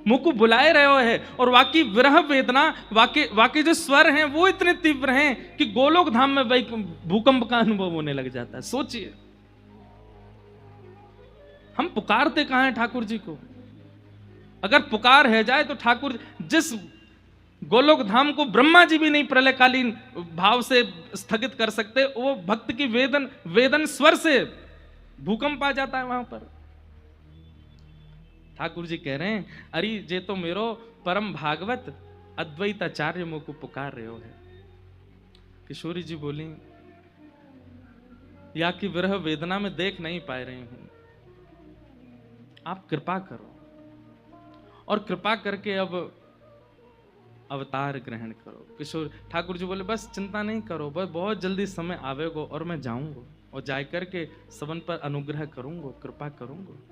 मुख को बुलाए रहे हो है। और वाकई विरह वेदना, वाकई जो स्वर हैं वो इतने तीव्र हैं कि गोलोक धाम में भूकंप का अनुभव होने लग जाता है। सोचिए, हम पुकारते कहां हैं ठाकुर जी को? अगर पुकार है जाए तो ठाकुर जिस गोलोक धाम को ब्रह्मा जी भी नहीं प्रलयकालीन भाव से स्थगित कर सकते, वो भक्त की वेदन स्वर से भूकंप आ जाता है वहां पर। ठाकुर जी कह रहे हैं, अरे जे तो मेरो परम भागवत अद्वैताचार्य मुझ को पुकार रहे हो है। किशोरी जी बोली, या कि विरह वेदना में देख नहीं पा रही हूं, आप कृपा करो और कृपा करके अब अवतार ग्रहण करो। किशोर ठाकुर जी बोले, बस चिंता नहीं करो, बस बहुत जल्दी समय आवेगो और मैं जाऊंगा और जा करके सबन पर अनुग्रह करूंगा, कृपा करूंगा।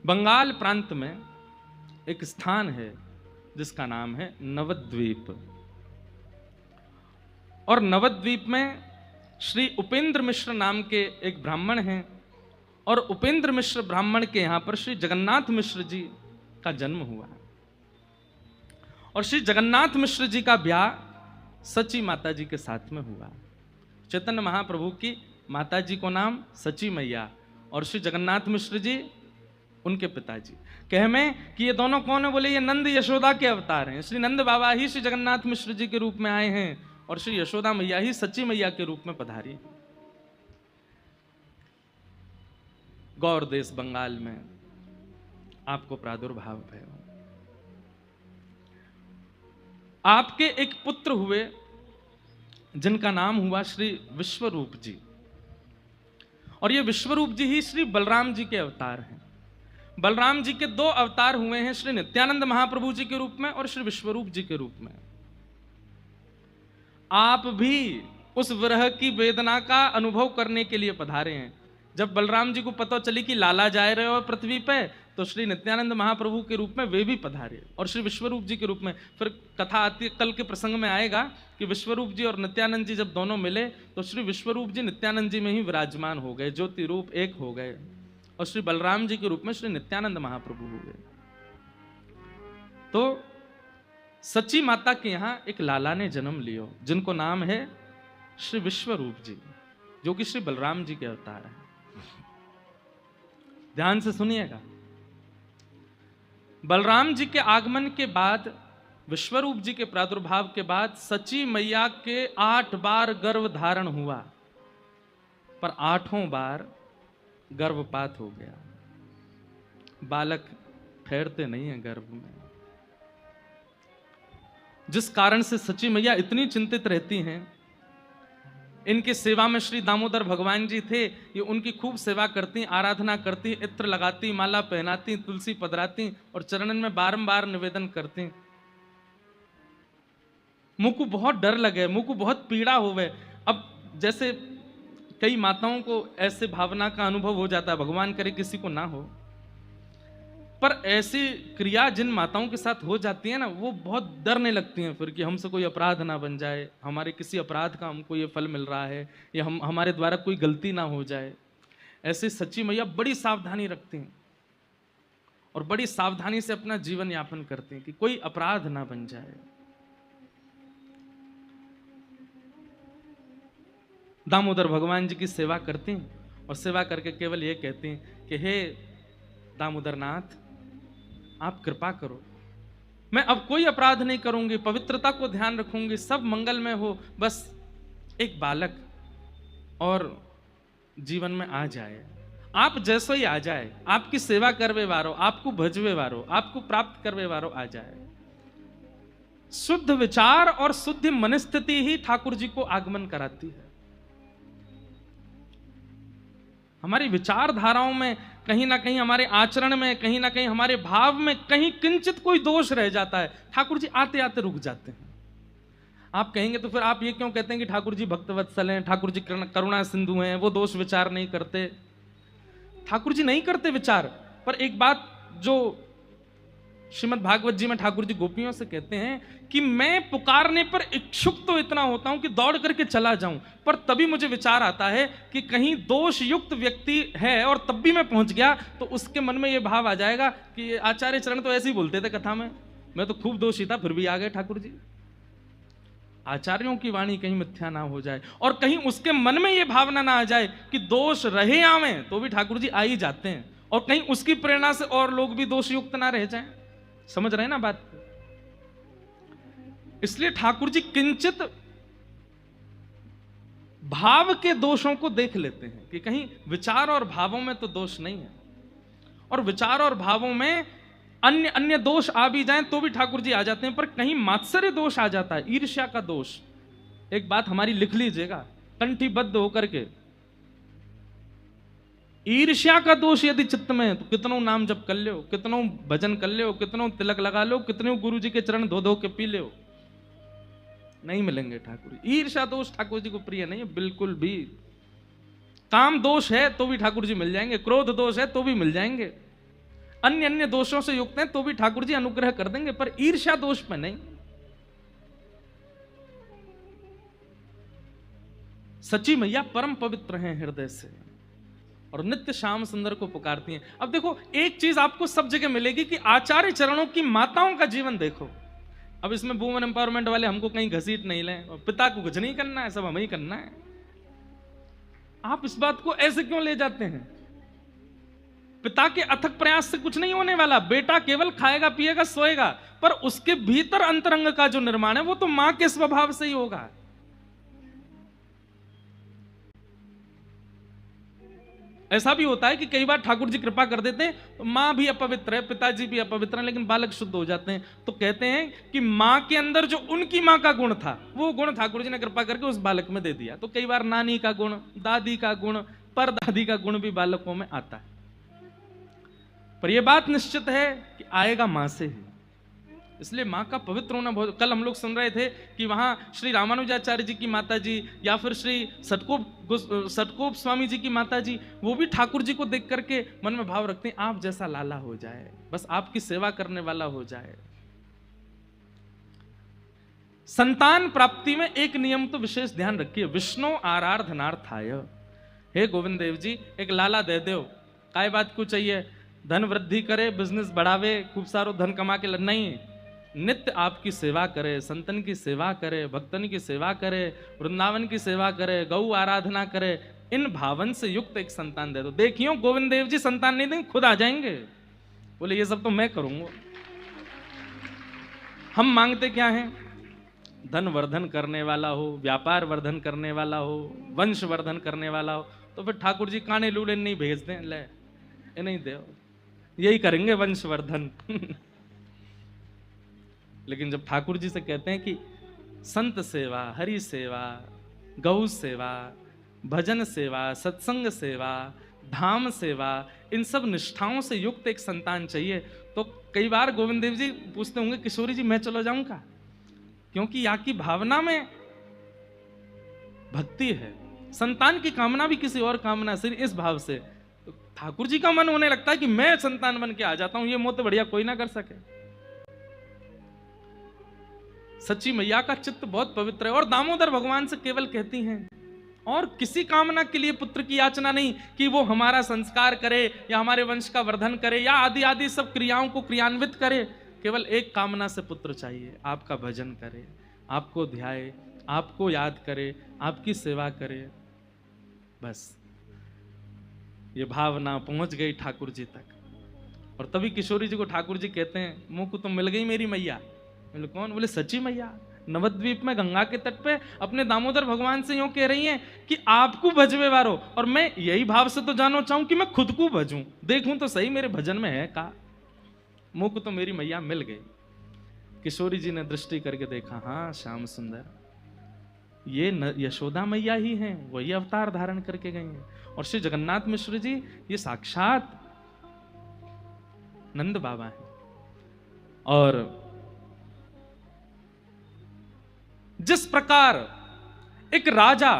बंगाल प्रांत में एक स्थान है जिसका नाम है नवद्वीप, और नवद्वीप में श्री उपेंद्र मिश्र नाम के एक ब्राह्मण हैं, और उपेंद्र मिश्र ब्राह्मण के यहां पर श्री जगन्नाथ मिश्र जी का जन्म हुआ, और श्री जगन्नाथ मिश्र जी का ब्याह सची माता जी के साथ में हुआ। चैतन्य महाप्रभु की माता जी को नाम सची मैया, और श्री जगन्नाथ मिश्र जी उनके पिताजी। कह में कि ये दोनों कौन है? बोले ये नंद यशोदा के अवतार हैं। श्री नंद बाबा ही श्री जगन्नाथ मिश्र जी के रूप में आए हैं, और श्री यशोदा मैया ही सच्ची मैया के रूप में पधारी। गौर देश बंगाल में आपको प्रादुर्भाव है। आपके एक पुत्र हुए जिनका नाम हुआ श्री विश्वरूप जी, और ये विश्वरूप जी ही श्री बलराम जी के अवतार हैं। बलराम जी के दो अवतार हुए हैं, श्री नित्यानंद महाप्रभु जी के रूप में और श्री विश्वरूप जी के रूप में। आप भी उस विरह की वेदना का अनुभव करने के लिए पधारे हैं। जब बलराम जी को पता चली कि लाला जा रहे हो पृथ्वी पे, तो श्री नित्यानंद महाप्रभु के रूप में वे भी पधारे, और श्री विश्वरूप जी के रूप में। फिर कथा आती, कल के प्रसंग में आएगा कि विश्वरूप जी और नित्यानंद जी जब दोनों मिले तो श्री विश्वरूप जी नित्यानंद जी में ही विराजमान हो गए, ज्योति रूप एक हो गए, और श्री बलराम जी के रूप में श्री नित्यानंद महाप्रभु हुए। तो सच्ची माता के यहां एक लाला ने जन्म लियो, जिनको नाम है श्री विश्वरूप जी, जो कि श्री बलराम जी के अवतार हैं। ध्यान से सुनिएगा, बलराम जी के आगमन के बाद, विश्वरूप जी के प्रादुर्भाव के बाद सची मैया के 8 बार गर्भ धारण हुआ, पर 8वां बार गर्भपात हो गया। बालक ठहरते नहीं है गर्भ में, जिस कारण से सची मैया इतनी चिंतित रहती हैं। इनकी सेवा में श्री दामोदर भगवान जी थे, ये उनकी खूब सेवा करती, आराधना करती, इत्र लगाती, माला पहनाती, तुलसी पधराती और चरणन में बारंबार निवेदन करती। मुझ को बहुत डर लगे, मुझ को बहुत पीड़ा होवे। अब जैसे कई माताओं को ऐसे भावना का अनुभव हो जाता है, भगवान करे किसी को ना हो, पर ऐसी क्रिया जिन माताओं के साथ हो जाती है ना, वो बहुत डरने लगती हैं फिर कि हमसे कोई अपराध ना बन जाए, हमारे किसी अपराध का हमको ये फल मिल रहा है, या हमारे द्वारा कोई गलती ना हो जाए। ऐसे सच्ची मैया बड़ी सावधानी रखती हैं और बड़ी सावधानी से अपना जीवन यापन करती हैं कि कोई अपराध ना बन जाए। दामोदर भगवान जी की सेवा करती और सेवा करके केवल ये कहती कि हे दामोदर नाथ आप कृपा करो, मैं अब कोई अपराध नहीं करूंगी, पवित्रता को ध्यान रखूंगी, सब मंगलमय हो, बस एक बालक और जीवन में आ जाए, आप जैसो ही आ जाए, आपकी सेवा करवे वारो, आपको भजवे वारो, आपको प्राप्त करवे वारो आ जाए। शुद्ध विचार और शुद्ध मनस्थिति ही ठाकुर जी को आगमन कराती है। हमारी विचारधाराओं में कहीं ना कहीं, हमारे आचरण में कहीं ना कहीं, हमारे भाव में कहीं किंचित कोई दोष रह जाता है, ठाकुर जी आते आते रुक जाते हैं। आप कहेंगे तो फिर आप ये क्यों कहते हैं कि ठाकुर जी भक्तवत्सल हैं, ठाकुर जी करुणा सिंधु हैं, वो दोष विचार नहीं करते? ठाकुर जी नहीं करते विचार, पर एक बात जो श्रीमद् भागवत जी में ठाकुर जी गोपियों से कहते हैं कि मैं पुकारने पर इच्छुक तो इतना होता हूं कि दौड़ करके चला जाऊं, पर तभी मुझे विचार आता है कि कहीं दोष युक्त व्यक्ति है और तब भी मैं पहुंच गया तो उसके मन में यह भाव आ जाएगा कि आचार्य चरण तो ऐसे ही बोलते थे कथा में, मैं तो खूब दोषी था फिर भी आ गए ठाकुर जी। आचार्यों की वाणी कहीं मिथ्या ना हो जाए और कहीं उसके मन में यह भावना ना आ जाए कि दोष रहे आवे तो भी ठाकुर जी आ ही जाते हैं, और कहीं उसकी प्रेरणा से और लोग भी दोष युक्त ना रह जाएं। समझ रहे हैं ना बात? इसलिए ठाकुर जी किंचित भाव के दोषों को देख लेते हैं कि कहीं विचार और भावों में तो दोष नहीं है, और विचार और भावों में अन्य अन्य दोष आ भी जाएं तो भी ठाकुर जी आ जाते हैं, पर कहीं मात्सर्य दोष आ जाता है, ईर्ष्या का दोष। एक बात हमारी लिख लीजिएगा कंठीबद्ध होकर के, ईर्ष्या का दोष यदि चित्त में है तो कितनों नाम जप कर लो, कितनों भजन कर लो, कितनों तिलक लगा लो, कितनों गुरु जी के चरण धो धो के पी लो, नहीं मिलेंगे ठाकुर जी। ईर्ष्या दोष ठाकुर जी को प्रिय नहीं है बिल्कुल भी। काम दोष है तो भी ठाकुर जी मिल जाएंगे, क्रोध दोष है तो भी मिल जाएंगे, अन्य अन्य दोषों से युक्त हैं तो भी ठाकुर जी अनुग्रह कर देंगे, पर ईर्ष्या दोष पे नहीं। सची मैया परम पवित्र हैं हृदय से और नित्य श्याम सुंदर को पुकारती हैं। अब देखो एक चीज आपको सब जगह मिलेगी कि आचार्य चरणों की माताओं का जीवन देखो। अब इसमें वुमेन एम्पावरमेंट वाले हमको कहीं घसीट नहीं लें, और पिता को कुछ नहीं करना है, सब हमें ही करना है। आप इस बात को ऐसे क्यों ले जाते हैं? पिता के अथक प्रयास से कुछ नहीं होने वाला, बेटा केवल खाएगा पिएगा सोएगा, पर उसके भीतर अंतरंग का जो निर्माण है वो तो मां के स्वभाव से ही होगा। ऐसा भी होता है कि कई बार ठाकुर जी कृपा कर देते हैं तो मां भी अपवित्र है, पिताजी भी अपवित्र है, लेकिन बालक शुद्ध हो जाते हैं। तो कहते हैं कि मां के अंदर जो उनकी मां का गुण था वो गुण ठाकुर जी ने कृपा करके उस बालक में दे दिया। तो कई बार नानी का गुण, दादी का गुण, परदादी का गुण भी बालकों में आता है, पर यह बात निश्चित है कि आएगा मां से ही। इसलिए मां का पवित्र होना बहुत। कल हम लोग सुन रहे थे कि वहां श्री रामानुजाचार्य जी की माता जी या फिर श्री सटकोप स्वामी जी की माता जी, वो भी ठाकुर जी को देख करके मन में भाव रखते हैं आप जैसा लाला हो जाए, बस आपकी सेवा करने वाला हो जाए। संतान प्राप्ति में एक नियम तो विशेष ध्यान रखिए, विष्णु आराधनार्थाय। हे गोविंद देव जी एक लाला दे दो, काय बात को चाहिए, धन वृद्धि करे, बिजनेस बढ़ावे, खूब सारो धन कमा के नहीं, नित्य आपकी सेवा करे, संतन की सेवा करे, भक्तन की सेवा करे, वृंदावन की सेवा करे, गौ आराधना करे, इन भावन से युक्त एक संतान दे दो। देखियो गोविंद देव जी संतान नहीं देंगे, खुद आ जाएंगे, बोले ये सब तो मैं करूंगा। हम मांगते क्या हैं? धन वर्धन करने वाला हो, व्यापार वर्धन करने वाला हो, वंश वर्धन करने वाला हो, तो फिर ठाकुर जी काने लूले नहीं भेज दें, ले ये नहीं दे, यही करेंगे वंशवर्धन। लेकिन जब ठाकुर जी से कहते हैं कि संत सेवा, हरि सेवा, गौ सेवा, भजन सेवा, सत्संग सेवा, धाम सेवा, इन सब निष्ठाओं से युक्त एक संतान चाहिए, तो कई बार गोविंद देव जी पूछते होंगे किशोरी जी मैं चलो जाऊं का, क्योंकि यहाँ की भावना में भक्ति है, संतान की कामना भी किसी और कामना से इस भाव से, तो ठाकुर जी का मन होने लगता है कि मैं संतान बन के आ जाता हूं, ये मोह तो बढ़िया कोई ना कर सके। सच्ची मैया का चित्त बहुत पवित्र है, और दामोदर भगवान से केवल कहती हैं, और किसी कामना के लिए पुत्र की याचना नहीं कि वो हमारा संस्कार करे या हमारे वंश का वर्धन करे या आदि आदि सब क्रियाओं को क्रियान्वित करे, केवल एक कामना से पुत्र चाहिए, आपका भजन करे, आपको ध्याए, आपको याद करे, आपकी सेवा करे। बस ये भावना पहुंच गई ठाकुर जी तक, और तभी किशोरी जी को ठाकुर जी कहते हैं, मुँह को तो मिल गई मेरी मैया। बोले कौन? बोले सच्ची मैया। नवद्वीप में गंगा के तट पे अपने दामोदर भगवान से यूं कह रही हैं कि आपको भजवे वारो, और मैं यही भाव से तो जानो चाहूं कि मैं खुद को भजूं, देखूं तो सही मेरे भजन में है का। मुँह को तो मेरी मैया मिल गई। किशोरी जी ने दृष्टि करके देखा, हाँ श्याम सुंदर, ये यशोदा मैया ही हैं, वही अवतार धारण करके गई हैं। और श्री जगन्नाथ मिश्र जी ये साक्षात नंद बाबा हैं। और जिस प्रकार एक राजा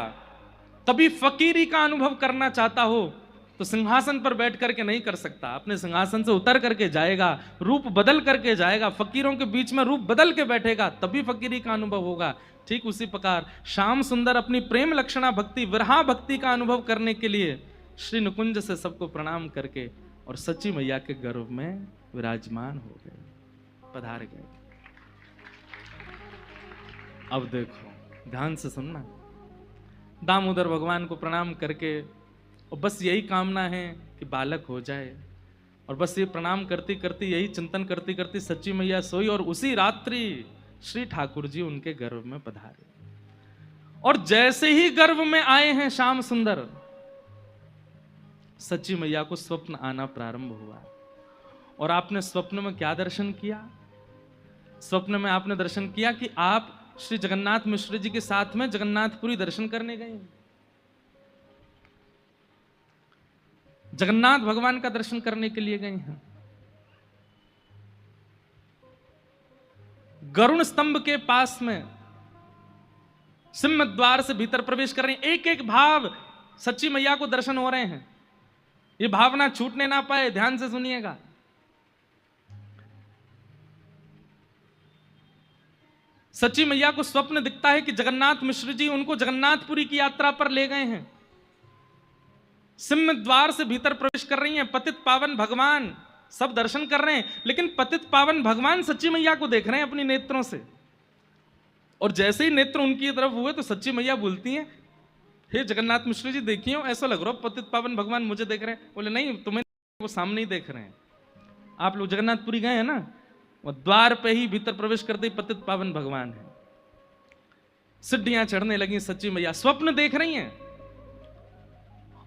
कभी फकीरी का अनुभव करना चाहता हो तो सिंहासन पर बैठ करके नहीं कर सकता, अपने सिंहासन से उतर करके जाएगा, रूप बदल करके जाएगा, फकीरों के बीच में रूप बदल के बैठेगा, तभी फकीरी का अनुभव होगा। ठीक उसी प्रकार श्याम सुंदर अपनी प्रेम लक्षणा भक्ति विरहा भक्ति का अनुभव करने के लिए श्री नुकुंज से सबको प्रणाम करके और सच्ची मैया के गर्भ में विराजमान हो गए, पधार गए। अब देखो ध्यान से सुनना, दामोदर भगवान को प्रणाम करके और बस यही कामना है कि बालक हो जाए, और बस ये प्रणाम करती करती यही चिंतन करती करती सच्ची मैया सोई, और उसी रात्रि श्री ठाकुर जी उनके गर्भ में पधारे। और जैसे ही गर्भ में आए हैं श्याम सुंदर, सच्ची मैया को स्वप्न आना प्रारंभ हुआ। और आपने स्वप्न में क्या दर्शन किया? स्वप्न में आपने दर्शन किया कि आप श्री जगन्नाथ मिश्र जी के साथ में जगन्नाथपुरी दर्शन करने गए, जगन्नाथ भगवान का दर्शन करने के लिए गए हैं। गरुण स्तंभ के पास में सिंह द्वार से भीतर प्रवेश कर रहे हैं। एक एक भाव सच्ची मैया को दर्शन हो रहे हैं, ये भावना छूटने ना पाए, ध्यान से सुनिएगा। सच्ची मैया को स्वप्न दिखता है कि जगन्नाथ मिश्र जी उनको जगन्नाथपुरी की यात्रा पर ले गए हैं। सिंह द्वार से भीतर प्रवेश कर रही हैं, पतित पावन भगवान सब दर्शन कर रहे हैं, लेकिन पतित पावन भगवान सच्ची मैया को देख रहे हैं अपनी नेत्रों से। और जैसे ही नेत्र उनकी तरफ हुए तो सच्ची मैया बोलती हैं, हे जगन्नाथ मिश्र जी देखिए, ऐसा लग रहा हो पतित पावन भगवान मुझे देख रहे हैं। बोले नहीं, तुम्हें वो सामने ही देख रहे हैं। आप लोग जगन्नाथपुरी गए हैं ना, वो द्वार पे ही भीतर प्रवेश करते ही पतित पावन भगवान है। सीढ़ियां चढ़ने लगी, सच्ची मैया स्वप्न देख रही हैं।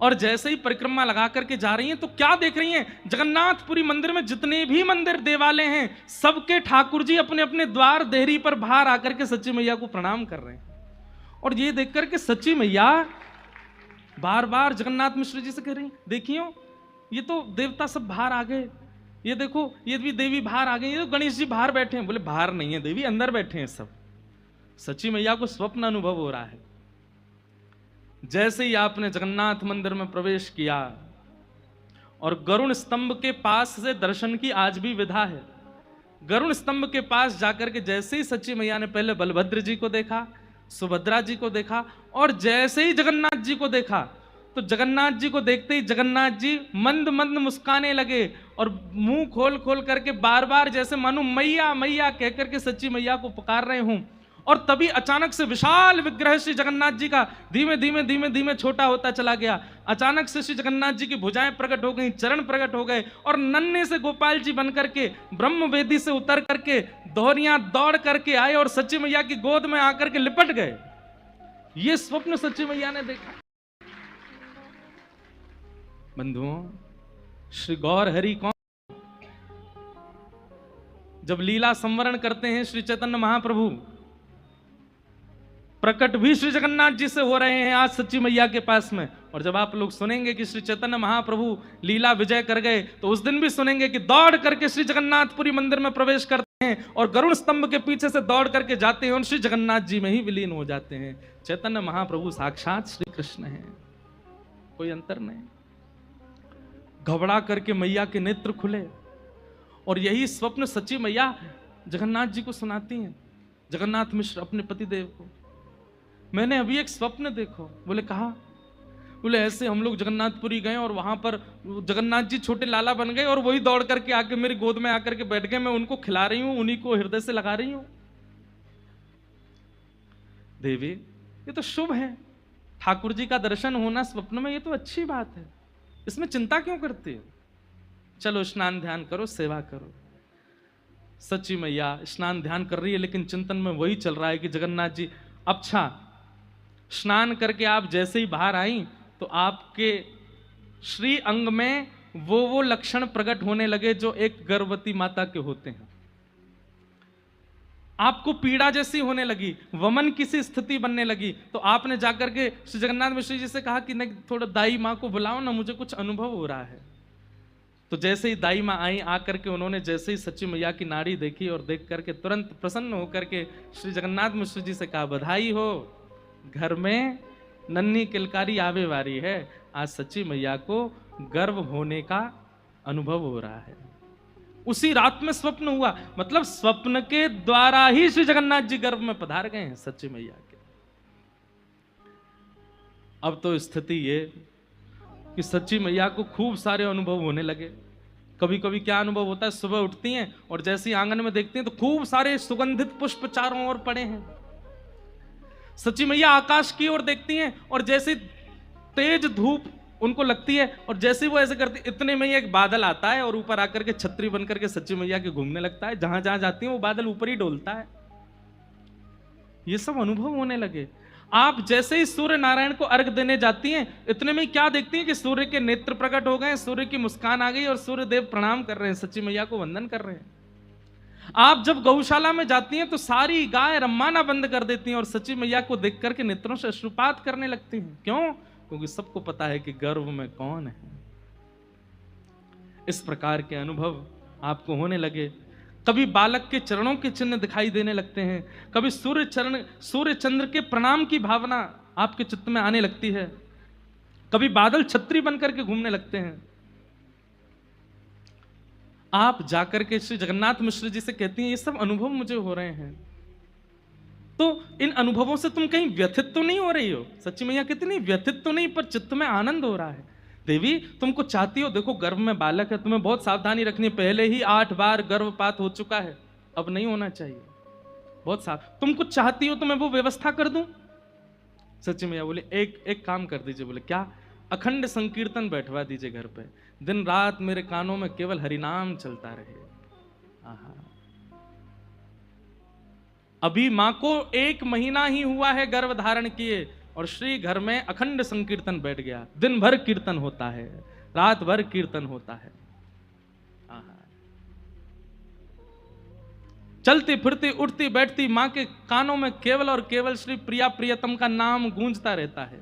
और जैसे ही परिक्रमा लगा करके जा रही हैं तो क्या देख रही हैं? जगन्नाथपुरी मंदिर में जितने भी मंदिर देवालय हैं, सबके ठाकुर जी अपने अपने द्वार देहरी पर बाहर आकर के सच्ची मैया को प्रणाम कर रहे हैं। और ये देख करके सच्ची मैया बार बार जगन्नाथ मिश्र जी से कह रही, देखियो ये तो देवता सब बाहर आ गए, ये देखो ये भी देवी बाहर आ गई, ये तो गणेश जी बाहर बैठे हैं। बोले बाहर नहीं है देवी, अंदर बैठे हैं सब। सच्ची मैया को स्वप्न अनुभव हो रहा है। जैसे ही आपने जगन्नाथ मंदिर में प्रवेश किया और गरुण स्तंभ के पास से दर्शन की आज भी विधा है। गरुण स्तंभ के पास जाकर के जैसे ही सच्ची मैया ने पहले बलभद्र जी को देखा, सुभद्रा जी को देखा, और जैसे ही जगन्नाथ जी को देखा तो जगन्नाथ जी को देखते ही जगन्नाथ जी मंद मंद मुस्काने लगे और मुंह खोल खोल करके बार बार जैसे मानो मैया मैया कह करके सच्ची मैया को पुकार रहे हूं। और तभी अचानक से विशाल विग्रह श्री जगन्नाथ जी का धीमे धीमे धीमे धीमे छोटा होता चला गया। अचानक से श्री जगन्नाथ जी की भुजाएं प्रकट हो गई, चरण प्रकट हो गए, और नन्हे से गोपाल जी बन करके ब्रह्म वेदी से उतर करके दोहरियां दौड़ करके आए और सच्ची मैया की गोद में आकर के लिपट गए। ये स्वप्न सच्ची मैया ने देखा। बंधुओं, श्री गौर हरि कौन? जब लीला संवरण करते हैं श्री चैतन्य महाप्रभु, प्रकट भी श्री जगन्नाथ जी से हो रहे हैं आज सच्ची मैया के पास में। और जब आप लोग सुनेंगे कि श्री चैतन्य महाप्रभु लीला विजय कर गए, तो उस दिन भी सुनेंगे कि दौड़ करके श्री जगन्नाथपुरी मंदिर में प्रवेश करते हैं और गरुड़ स्तंभ के पीछे से दौड़ करके जाते हैं और श्री जगन्नाथ जी में ही विलीन हो जाते हैं। चैतन्य महाप्रभु साक्षात श्री कृष्ण है, कोई अंतर नहीं। घबरा करके मैया के नेत्र खुले और यही स्वप्न सच्ची मैया जगन्नाथ जी को सुनाती हैं। जगन्नाथ मिश्र अपने पतिदेव को, मैंने अभी एक स्वप्न देखो। बोले कहा? बोले ऐसे हम लोग जगन्नाथपुरी गए और वहां पर जगन्नाथ जी छोटे लाला बन गए और वही दौड़ करके आके मेरी गोद में आकर के बैठ गए। मैं उनको खिला रही हूं, उन्हीं को हृदय से लगा रही हूं। देवी, ये तो शुभ है, ठाकुर जी का दर्शन होना स्वप्न में, ये तो अच्छी बात है, इसमें चिंता क्यों करती है? चलो स्नान ध्यान करो, सेवा करो। सच्ची मैया स्नान ध्यान कर रही है, लेकिन चिंतन में वही चल रहा है कि जगन्नाथ जी, अच्छा स्नान करके आप जैसे ही बाहर आई तो आपके श्री अंग में वो लक्षण प्रकट होने लगे जो एक गर्भवती माता के होते हैं। आपको पीड़ा जैसी होने लगी, वमन की सी स्थिति बनने लगी। तो आपने जाकर के श्री जगन्नाथ मिश्र जी से कहा कि नहीं, थोड़ा दाई माँ को बुलाओ ना, मुझे कुछ अनुभव हो रहा है। तो जैसे ही दाई माँ आई, आकर के उन्होंने जैसे ही सच्ची मैया की नाड़ी देखी और देख करके तुरंत प्रसन्न होकर के श्री जगन्नाथ मिश्र जी से कहा, बधाई हो, घर में नन्ही किलकारी आवे वारी है। आज सच्ची मैया को गर्भ होने का अनुभव हो रहा है। उसी रात में स्वप्न हुआ, मतलब स्वप्न के द्वारा ही श्री जगन्नाथ जी गर्भ में पधार गए हैं सच्ची मैया के। अब तो स्थिति ये कि सच्ची मैया को खूब सारे अनुभव होने लगे। कभी कभी क्या अनुभव होता है, सुबह उठती हैं और जैसे ही आंगन में देखती हैं तो खूब सारे सुगंधित पुष्प चारों ओर पड़े हैं। सच्ची मैया आकाश की ओर देखती हैं और जैसे तेज धूप उनको लगती है और जैसे ही वो ऐसे करती, इतने में ही एक बादल आता है और ऊपर आकर के छतरी बनकर के सच्ची मैया के घूमने लगता है। जहां जहां जाती है वो बादल ऊपर ही डोलता है। ये सब अनुभव होने लगे। आप जैसे ही सूर्य नारायण को अर्घ देने जाती हैं, इतने में क्या देखती हैं कि सूर्य के नेत्र प्रकट हो गए, सूर्य की मुस्कान आ गई और सूर्य देव प्रणाम कर रहे हैं, सच्ची मैया को वंदन कर रहे हैं। आप जब गौशाला में जाती हैं तो सारी गाय रम्माना बंद कर देती हैं और सच्ची मैया को देख करके नेत्रों से अश्रुपात करने लगती हैं। क्यों? क्योंकि सबको पता है कि गर्भ में कौन है। इस प्रकार के अनुभव आपको होने लगे। कभी बालक के चरणों के चिन्ह दिखाई देने लगते हैं, कभी सूर्य चंद्र के प्रणाम की भावना आपके चित्त में आने लगती है, कभी बादल छतरी बनकर के घूमने लगते हैं। आप जाकर के श्री जगन्नाथ मिश्र जी से कहती हैं, ये सब अनुभव मुझे हो रहे हैं, तो इन अनुभवों से तुम कहीं व्यथित तो नहीं हो रही हो? सच्ची मैया कितनी व्यथित तो नहीं, पर चित्त में आनंद हो रहा है। देवी तुमको चाहती हो, देखो गर्भ में बालक है, तुम्हें बहुत सावधानी रखनी है। पहले ही 8 बार गर्भपात हो चुका है, अब नहीं होना चाहिए। बहुत साफ, तुम कुछ चाहती हो तो मैं वो व्यवस्था कर दूं? सच्ची मैया बोले, एक काम कर दीजिए। बोले क्या? अखंड संकीर्तन बैठवा दीजिए घर पे, दिन रात मेरे कानों में केवल हरिनाम चलता रहे। आहा, अभी मां को 1 महीना ही हुआ है गर्भ धारण किए और श्री घर में अखंड संकीर्तन बैठ गया। दिन भर कीर्तन होता है, रात भर कीर्तन होता है। चलती फिरती उठती बैठती मां के कानों में केवल और केवल श्री प्रिया प्रियतम का नाम गूंजता रहता है।